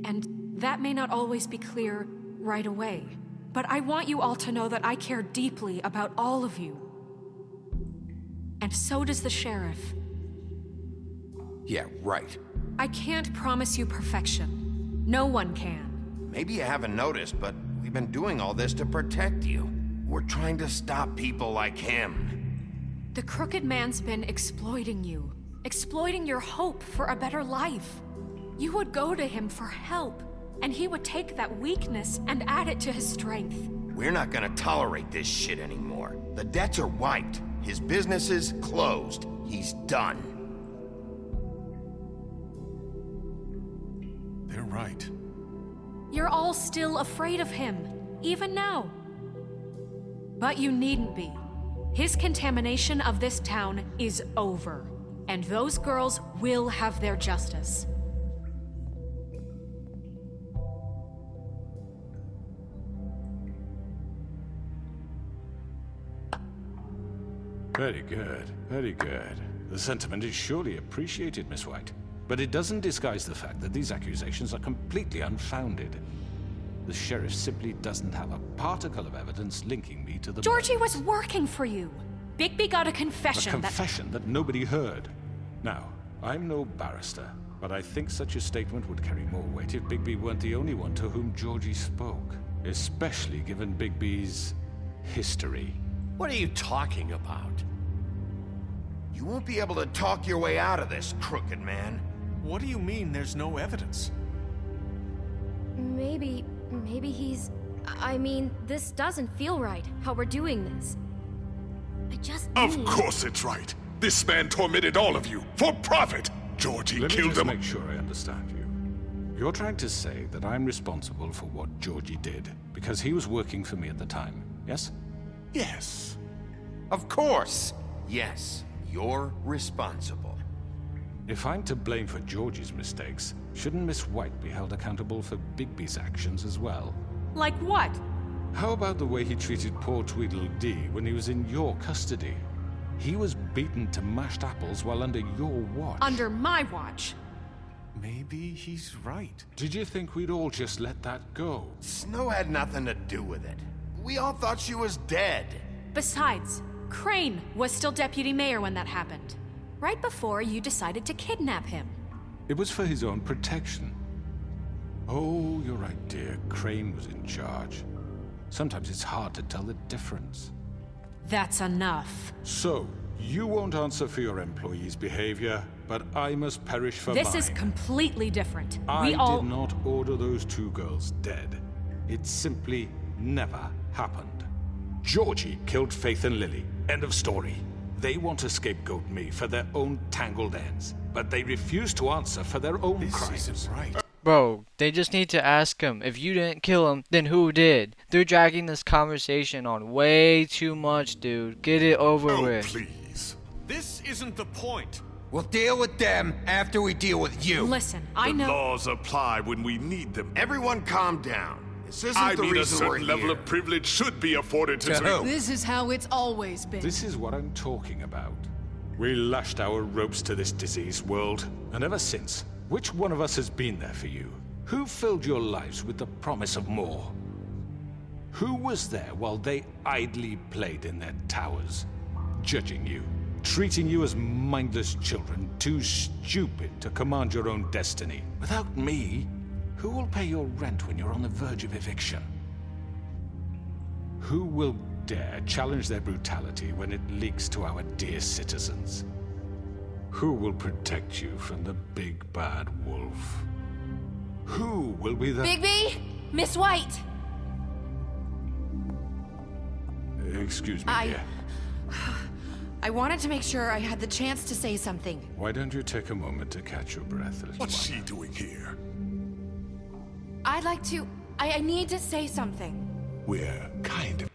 And that may not always be clear right away, but I want you all to know that I care deeply about all of you. And so does the sheriff. Yeah, right. I can't promise you perfection. No one can. Maybe you haven't noticed, but we've been doing all this to protect you. We're trying to stop people like him. The Crooked Man's been exploiting you. Exploiting your hope for a better life. You would go to him for help, and he would take that weakness and add it to his strength. We're not gonna tolerate this shit anymore. The debts are wiped. His business is closed. He's done. They're right. You're all still afraid of him, even now. But you needn't be. His contamination of this town is over, and those girls will have their justice. Very good, very good. The sentiment is surely appreciated, Miss White. But it doesn't disguise the fact that these accusations are completely unfounded. The sheriff simply doesn't have a particle of evidence linking me to the Georgie murders. was working for you. Bigby got a confession A confession that nobody heard. Now, I'm no barrister, but I think such a statement would carry more weight if Bigby weren't the only one to whom Georgie spoke. Especially given Bigby's history. What are you talking about? You won't be able to talk your way out of this, Crooked Man. What do you mean there's no evidence? Maybe he's... I mean, this doesn't feel right, how we're doing this. I just Of course it's right. This man tormented all of you, for profit! Georgie Let me killed just him. make sure I understand you. You're trying to say that I'm responsible for what Georgie did, because he was working for me at the time, yes? Yes. Of course. Yes, you're responsible. If I'm to blame for Georgie's mistakes, shouldn't Miss White be held accountable for Bigby's actions as well? Like what? How about the way he treated poor Tweedledee when he was in your custody? He was beaten to mashed apples while under your watch. Under my watch. Maybe he's right. Did you think we'd all just let that go? Snow had nothing to do with it. We all thought she was dead. Besides, Crane was still deputy mayor when that happened. Right before you decided to kidnap him. It was for his own protection. Oh, you're right, dear. Crane was in charge. Sometimes it's hard to tell the difference. That's enough. So, you won't answer for your employees' behavior, but I must perish for This mine. is completely different. I We all... did not order those two girls dead. It simply never happened. Georgie killed Faith and Lily. End of story. They want to scapegoat me for their own tangled ends, but they refuse to answer for their own crimes. This isn't right. Bro, they just need to ask him. If you didn't kill him, then who did? They're dragging this conversation on way too much, dude. Get it over with. Please. This isn't the point. We'll deal with them after we deal with you. Listen, I The know... laws apply when we need them. Everyone calm down. This isn't I the mean, a reason we're certain level here. of privilege should be afforded to... To who? This is how it's always been. This is what I'm talking about. We lashed our ropes to this diseased world, and ever since, which one of us has been there for you? Who filled your lives with the promise of more? Who was there while they idly played in their towers, judging you, treating you as mindless children, too stupid to command your own destiny? Without me, who will pay your rent when you're on the verge of eviction? Who will dare challenge their brutality when it leaks to our dear citizens? Who will protect you from the big bad wolf? Who will be the... Bigby! Miss White! Excuse me, dear. I wanted to make sure I had the chance to say something. Why don't you take a moment to catch your breath, little What's one? she doing here? I'd like to... I need to say something. We're kind of...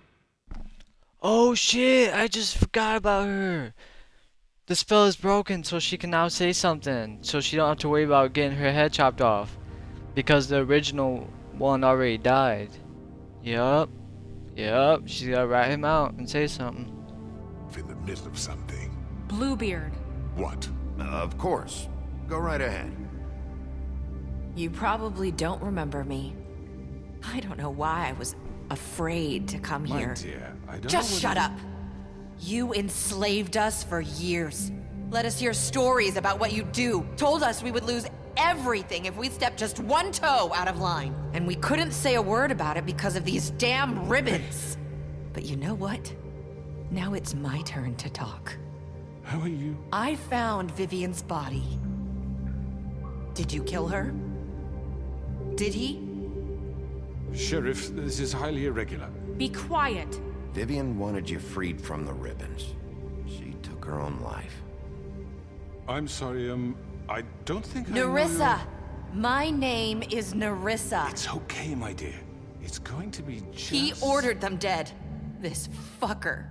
Oh shit, I just forgot about her. The spell is broken, so she can now say something. So she don't have to worry about getting her head chopped off. Because the original one already died. Yup. She's gotta rat him out and say something. in the middle of something. Bluebeard. What? Of course. Go right ahead. You probably don't remember me. I don't know why I was afraid to come My here. dear, I don't Just know shut whether- up. You enslaved us for years. Let us hear stories about what you do. Told us we would lose everything if we stepped just one toe out of line. And we couldn't say a word about it because of these damn ribbons. But you know what? Now it's my turn to talk. How are you? I found Vivian's body. Did you kill her? Did he? Sheriff, this is highly irregular. Be quiet. Vivian wanted you freed from the ribbons. She took her own life. I'm sorry, I don't think I know Nerissa! My name is Nerissa. It's okay, my dear. It's going to be just... He ordered them dead. This fucker.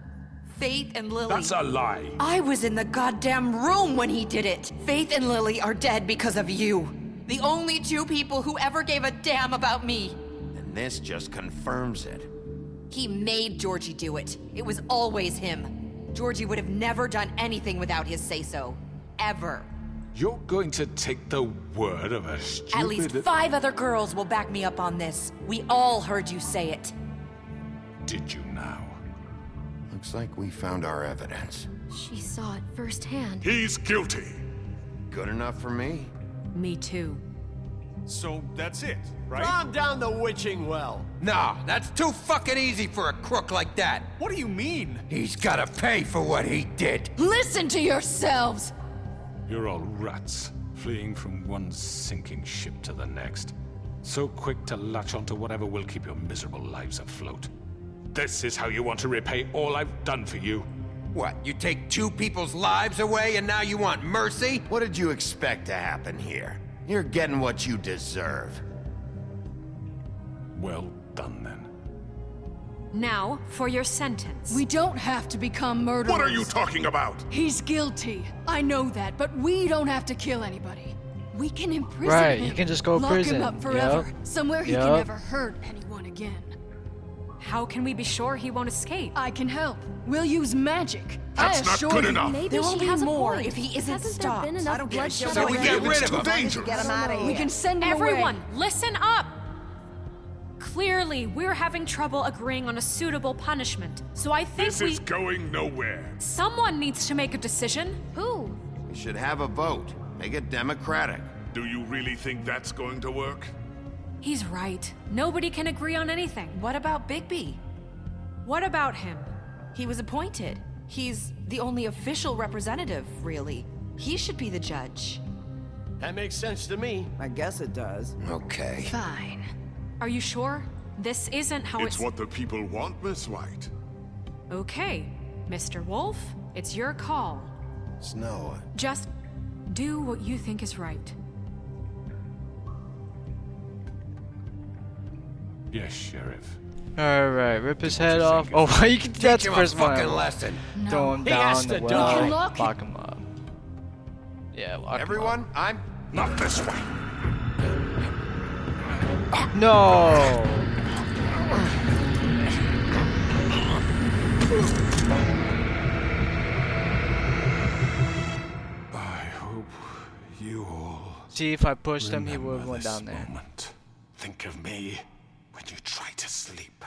Faith and Lily. That's a lie. I was in the goddamn room when he did it. Faith and Lily are dead because of you. The only two people who ever gave a damn about me. And this just confirms it. He made Georgie do it. It was always him. Georgie would have never done anything without his say-so. Ever. You're going to take the word of a stupid... At least 5 other girls will back me up on this. We all heard you say it. Did you now? Looks like we found our evidence. She saw it firsthand. He's guilty. Good enough for me? Me too. So that's it, right? Calm down the witching well. Nah, that's too fucking easy for a crook like that. What do you mean? He's gotta pay for what he did. Listen to yourselves! You're all rats, fleeing from one sinking ship to the next. So quick to latch onto whatever will keep your miserable lives afloat. This is how you want to repay all I've done for you? What, you take 2 people's lives away and now you want mercy? What did you expect to happen here? You're getting what you deserve. Well done, then. Now, for your sentence. We don't have to become murderers. What are you talking about? He's guilty. I know that, but we don't have to kill anybody. We can imprison Right, him. he can just go to lock prison. him up forever. Yep. Somewhere he can never hurt anyone again. How can we be sure he won't escape? I can help. We'll use magic. That's not good enough. Maybe There will she be has more a point. if he isn't Hasn't stopped. there been enough bloodshed? So we get rid of him. Dangerous. Get him out of here. We can send him Everyone, away. listen up! Clearly, we're having trouble agreeing on a suitable punishment. So I think This is going nowhere. someone needs to make a decision. Who? We should have a vote. Make it democratic. Do you really think that's going to work? He's right. Nobody can agree on anything. What about Bigby? What about him? He was appointed. He's the only official representative, really. He should be the judge. That makes sense to me. I guess it does. Okay. Fine. Are you sure? This isn't how It's what the people want, Miss White. Okay, Mr. Wolf, it's your call. Snow. Just do what you think is right. Yes, Sheriff. Alright, rip his head off. Oh, you can. That's Teach the him a first one. fucking lesson. Throw him He down has the to well. die. Lock him up. Yeah, lock Everyone, I'm... Not this way. him up. No! I hope you all... See, if I pushed him, he would have remember went this down there. moment. Think of me when you try to sleep.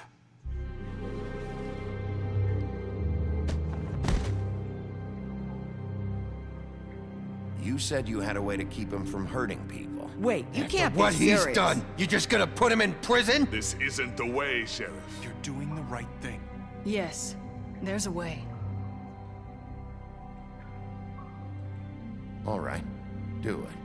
You said you had a way to keep him from hurting people. Wait, you can't be What he's serious. done, you just gonna put him in prison? This isn't the way, Sheriff. You're doing the right thing. Yes, there's a way. All right, do it.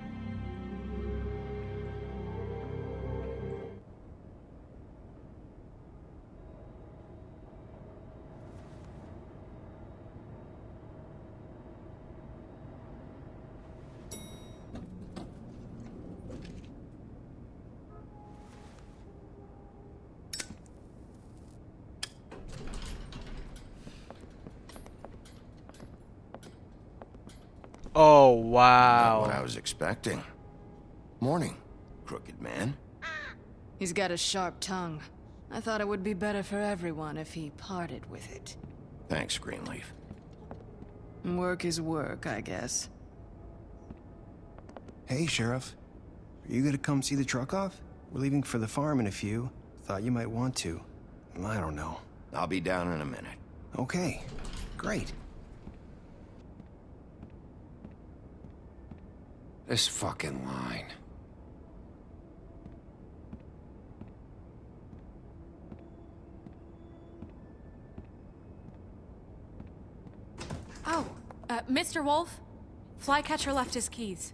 Oh, Not wow. what I was expecting. Morning, crooked man. He's got a sharp tongue. I thought it would be better for everyone if he parted with it. Thanks, Greenleaf. Work is work, I guess. Hey, Sheriff. Are you gonna come see the truck off? We're leaving for the farm in a few. Thought you might want to. I don't know. I'll be down in a minute. Okay, great. This fucking line. Oh, Mr. Wolf, Flycatcher left his keys.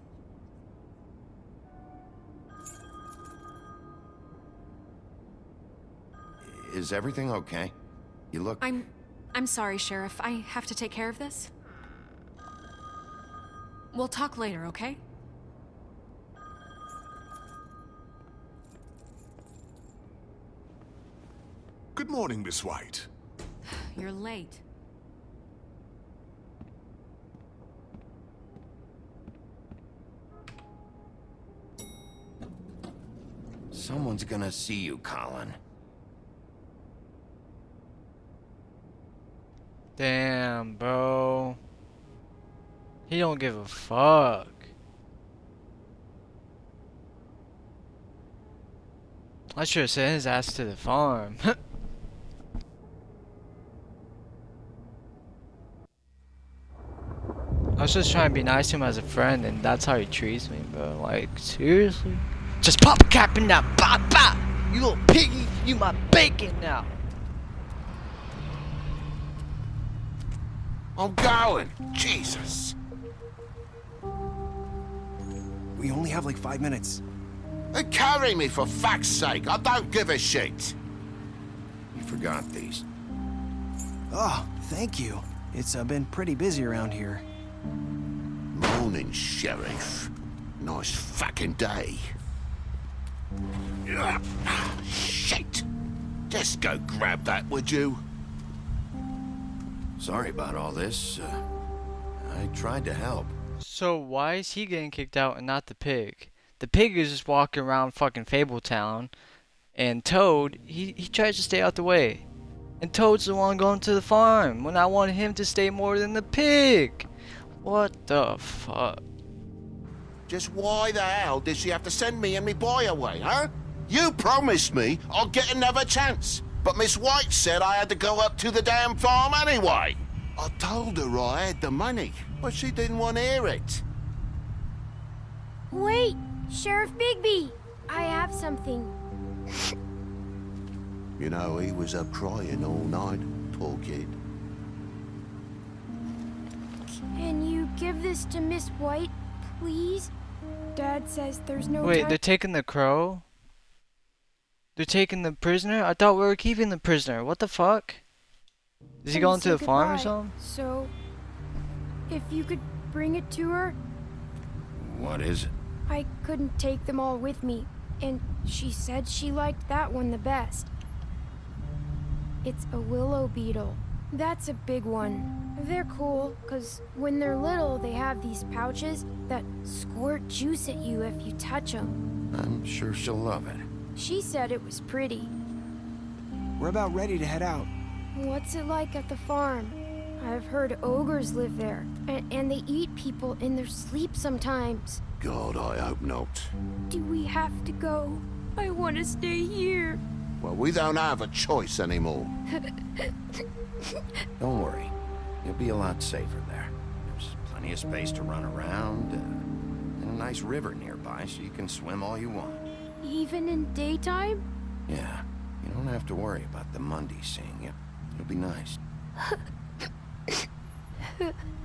Is everything okay? You look... I'm sorry, Sheriff. I have to take care of this. We'll talk later, okay? Good morning, Miss White. You're late. Someone's gonna see you, Colin. Damn, bro. He don't give a fuck. I should have sent his ass to the farm. I was just trying to be nice to him as a friend, and that's how he treats me, bro. Like, seriously? Just pop a cap in that ba. You little piggy, you my bacon now. I'm going. Jesus. We only have like 5 minutes. Carry me, for fuck's sake. I don't give a shit. You forgot these. Oh, thank you. It's been pretty busy around here. Morning, Sheriff. Nice fucking day. Shit. Just go grab that, would you? Sorry about all this. I tried to help. So why is he getting kicked out and not the pig? The pig is just walking around fucking Fabletown, and Toad, he tries to stay out the way. And Toad's the one going to the farm when I wanted him to stay more than the pig. What the fuck? Just why the hell did she have to send me and me boy away, huh? You promised me I'll get another chance, but Miss White said I had to go up to the damn farm anyway. I told her I had the money, but she didn't want to hear it. Wait, Sheriff Bigby, I have something. You know, he was up crying all night, poor kid. Can you give this to Miss White, please? Dad says there's no Wait, time. they're taking the crow? They're taking the prisoner? I thought we were keeping the prisoner. What the fuck? Is he going to the farm or something? So, if you could bring it to her. What is it? I couldn't take them all with me, and she said she liked that one the best. It's a willow beetle. That's a big one. They're cool, because when they're little, they have these pouches that squirt juice at you if you touch them. I'm sure she'll love it. She said it was pretty. We're about ready to head out. What's it like at the farm? I've heard ogres live there, and they eat people in their sleep sometimes. God, I hope not. Do we have to go? I want to stay here. Well, we don't have a choice anymore. Don't worry. You'll be a lot safer there. There's plenty of space to run around, and a nice river nearby so you can swim all you want. Even in daytime? Yeah, you don't have to worry about the Mundy seeing you. It'll be nice.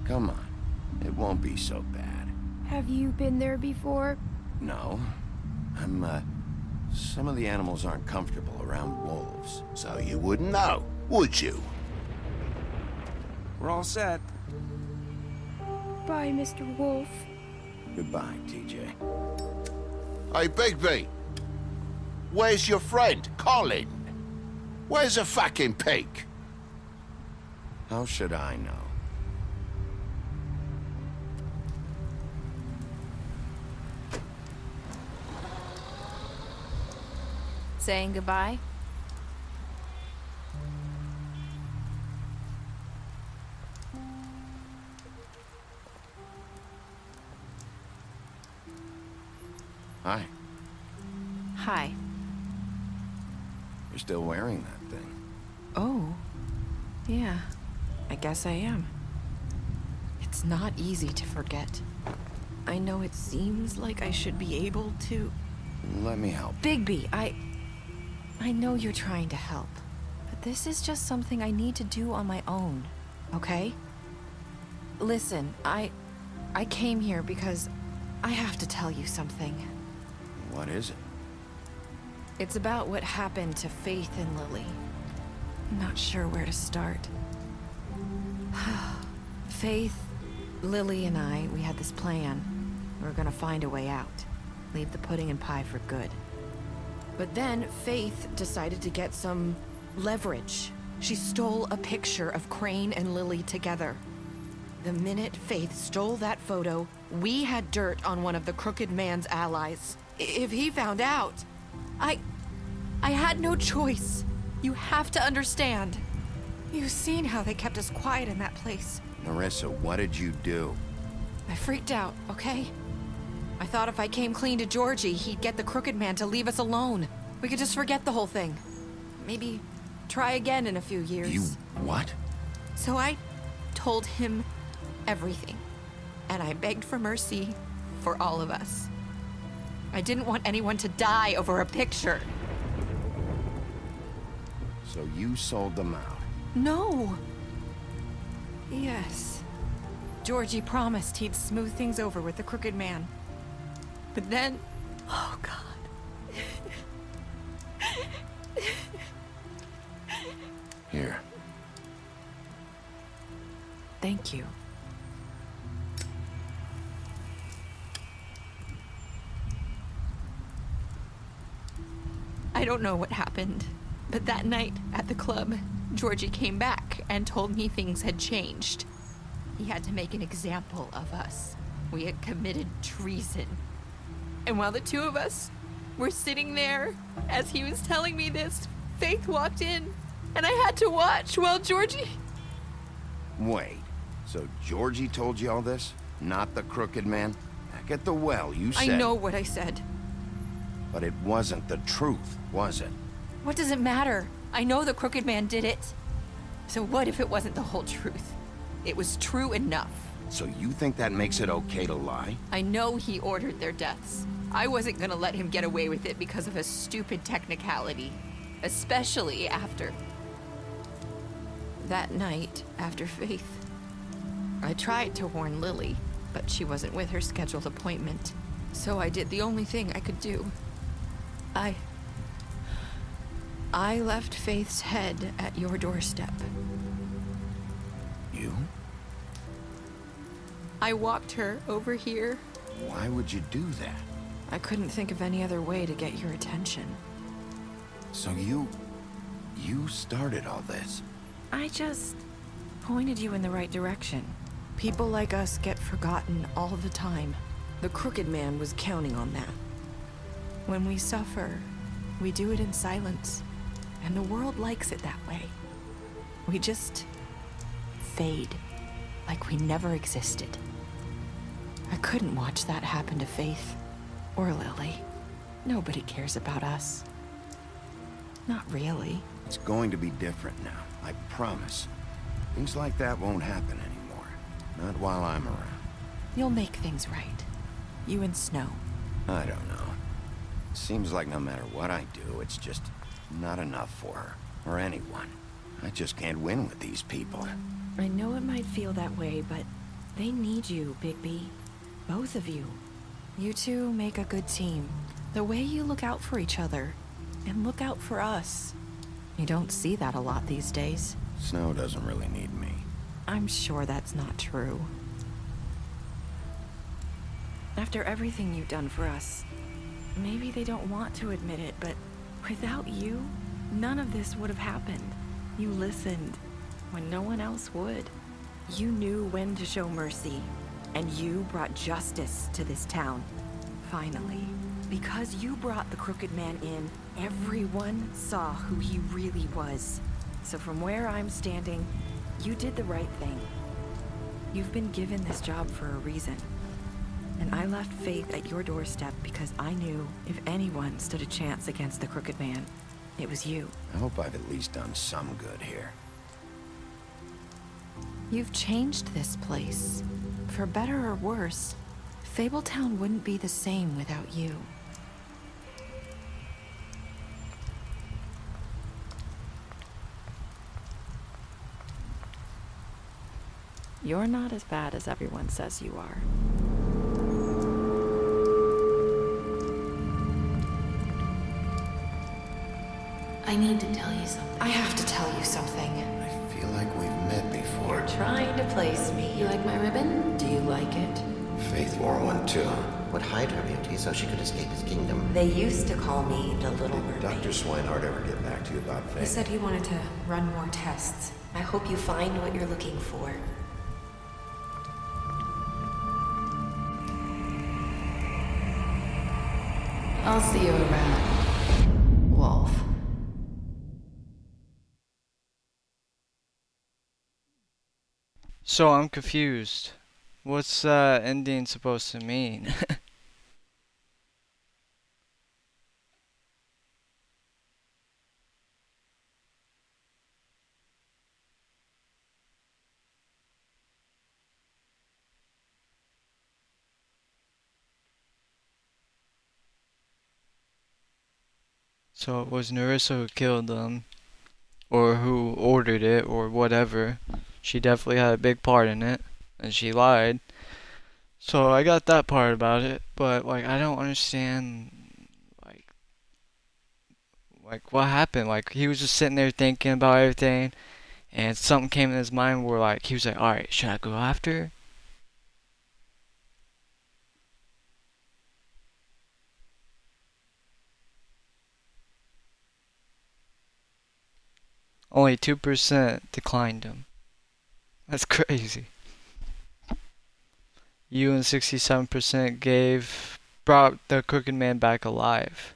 Come on. It won't be so bad. Have you been there before? No. Some of the animals aren't comfortable around wolves, so you wouldn't know, would you? We're all set. Bye, Mr. Wolf. Goodbye, TJ. Hey, Bigby! Where's your friend, Colin? Where's the fucking pig? How should I know? Saying goodbye? Hi. Hi. You're still wearing that thing. Oh. Yeah. I guess I am. It's not easy to forget. I know it seems like I should be able to... Let me help. Bigby, I know you're trying to help, but this is just something I need to do on my own, okay? Listen, I came here because I have to tell you something. What is it? It's about what happened to Faith and Lily. I'm not sure where to start. Faith, Lily, and I, we had this plan. We were gonna find a way out. Leave the pudding and pie for good. But then Faith decided to get some leverage. She stole a picture of Crane and Lily together. The minute Faith stole that photo, we had dirt on one of the Crooked Man's allies. If he found out, I had no choice. You have to understand. You've seen how they kept us quiet in that place. Nerissa, what did you do? I freaked out, okay? I thought if I came clean to Georgie, he'd get the Crooked Man to leave us alone. We could just forget the whole thing. Maybe try again in a few years. You what? So I told him everything. And I begged for mercy for all of us. I didn't want anyone to die over a picture. So you sold them out? No. Yes. Georgie promised he'd smooth things over with the Crooked Man. But then... Oh, God. Here. Thank you. I don't know what happened, but that night at the club, Georgie came back and told me things had changed. He had to make an example of us. We had committed treason. And while the two of us were sitting there, as he was telling me this, Faith walked in, and I had to watch while Georgie... Wait, so Georgie told you all this? Not the Crooked Man? Back at the well, you said... I know what I said. But it wasn't the truth, was it? What does it matter? I know the Crooked Man did it. So what if it wasn't the whole truth? It was true enough. So you think that makes it okay to lie? I know he ordered their deaths. I wasn't gonna let him get away with it because of a stupid technicality. Especially after... that night, after Faith. I tried to warn Lily, but she wasn't with her scheduled appointment. So I did the only thing I could do. I left Faith's head at your doorstep. You? I walked her over here. Why would you do that? I couldn't think of any other way to get your attention. So you started all this? I just pointed you in the right direction. People like us get forgotten all the time. The Crooked Man was counting on that. When we suffer, we do it in silence. And the world likes it that way. We just fade, like we never existed. I couldn't watch that happen to Faith or Lily. Nobody cares about us. Not really. It's going to be different now, I promise. Things like that won't happen anymore. Not while I'm around. You'll make things right. You and Snow. I don't know. It seems like no matter what I do, it's just not enough for her, or anyone. I just can't win with these people. I know it might feel that way, but they need you, Bigby. Both of you. You two make a good team. The way you look out for each other, and look out for us. You don't see that a lot these days. Snow doesn't really need me. I'm sure that's not true. After everything you've done for us, maybe they don't want to admit it, but without you, none of this would have happened. You listened when no one else would. You knew when to show mercy, and you brought justice to this town. Finally. Because you brought the Crooked Man in, everyone saw who he really was. So from where I'm standing, you did the right thing. You've been given this job for a reason. And I left Faith at your doorstep because I knew if anyone stood a chance against the Crooked Man, it was you. I hope I've at least done some good here. You've changed this place. For better or worse, Fabletown wouldn't be the same without you. You're not as bad as everyone says you are. I need to tell you something. I have to tell you something. I feel like we've met before. You're trying to place me. You like my ribbon? Do you like it? Faith wore one too. Would hide her beauty so she could escape his kingdom. They used to call me the Little Mermaid. Dr. Swinehart ever get back to you about Faith? He said he wanted to run more tests. I hope you find what you're looking for. I'll see you around, Wolf. So I'm confused. What's that ending supposed to mean? So it was Narissa who killed them, or who ordered it, or whatever. She definitely had a big part in it, and she lied. So I got that part about it, but like I don't understand like what happened. Like he was just sitting there thinking about everything, and something came in his mind where like he was like, all right, should I go after her? Only 2% declined him. That's crazy. You and 67% brought the crooked man back alive.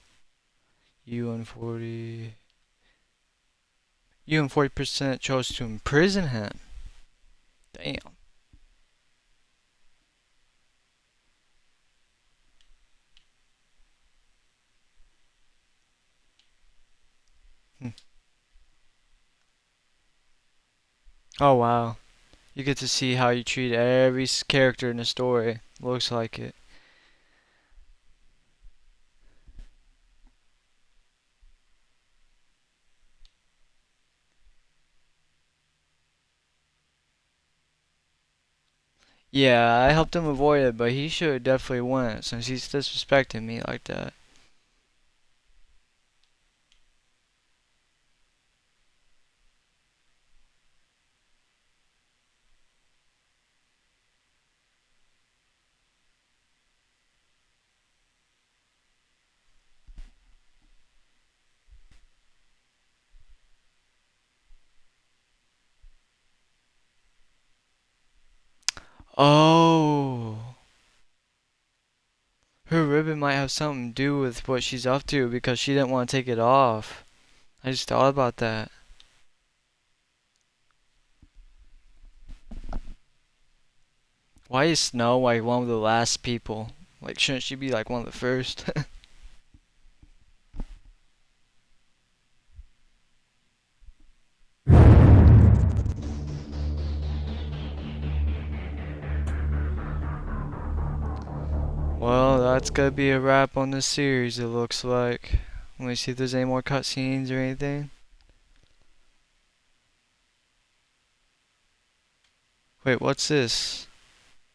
You and 40% chose to imprison him. Damn. Oh wow. You get to see how you treat every character in the story. Looks like it. Yeah, I helped him avoid it, but he should have definitely went since he's disrespecting me like that. Oh. Her ribbon might have something to do with what she's up to because she didn't want to take it off. I just thought about that. Why is Snow like one of the last people? Like, shouldn't she be like one of the first? Well, that's gonna be a wrap on this series, it looks like. Let me see if there's any more cutscenes or anything. Wait, what's this?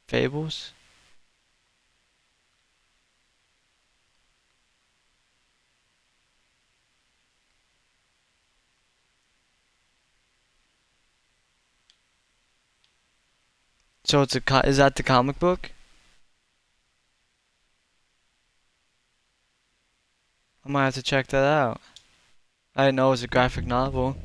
Fables? So it's is that the comic book? I might have to check that out. I didn't know it was a graphic novel.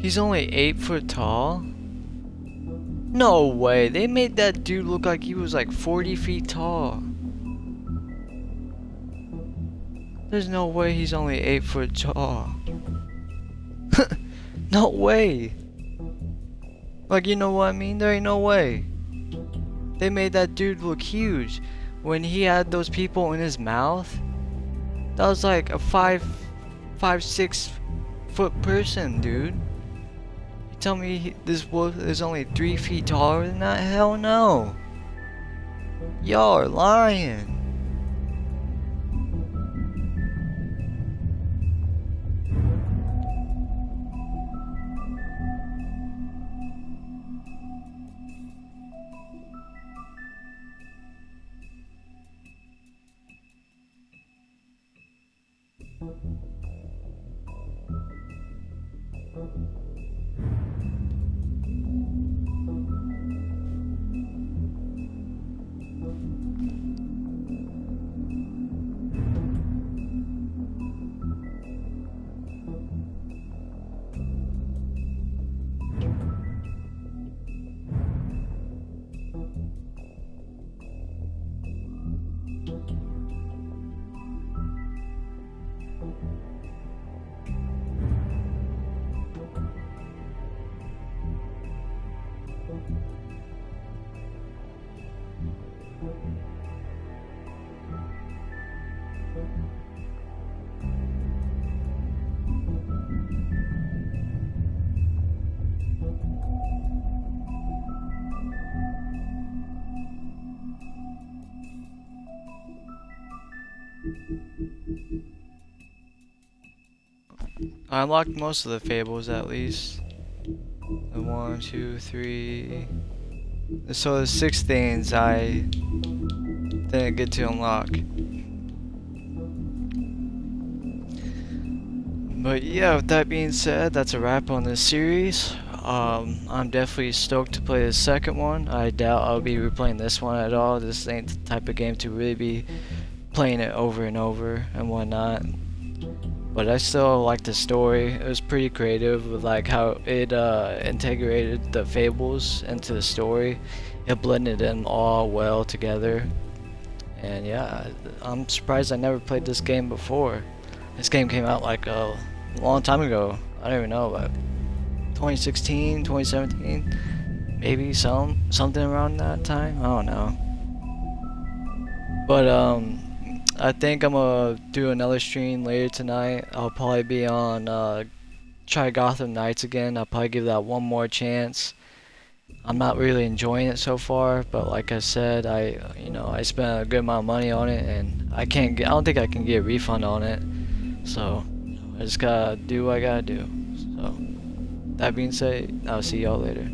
He's only 8 foot tall? No way, they made that dude look like he was like 40 feet tall. There's no way he's only 8 foot tall. No way. Like, you know what I mean? There ain't no way. They made that dude look huge. When he had those people in his mouth, that was like a 6 foot person, dude. You tell me this wolf is only 3 feet taller than that? Hell no. Y'all are lying. I unlocked most of the fables at least. The 1, 2, 3. So the 6 things I didn't get to unlock. But yeah, with that being said, that's a wrap on this series. I'm definitely stoked to play the second one. I doubt I'll be replaying this one at all. This ain't the type of game to really be playing it over and over and whatnot. But I still like the story. It was pretty creative with like how it integrated the fables into the story. It blended them all well together. And yeah, I'm surprised I never played this game before. This game came out like a long time ago. I don't even know, but 2016, 2017, maybe something around that time. I don't know. But I think I'm gonna do another stream later tonight. I'll probably be on try Gotham Knights again. I'll probably give that one more chance. I'm not really enjoying it so far, but like I said, I spent a good amount of money on it, and I don't think I can get a refund on it. So I just gotta do what I gotta do. So that being said, I'll see y'all later.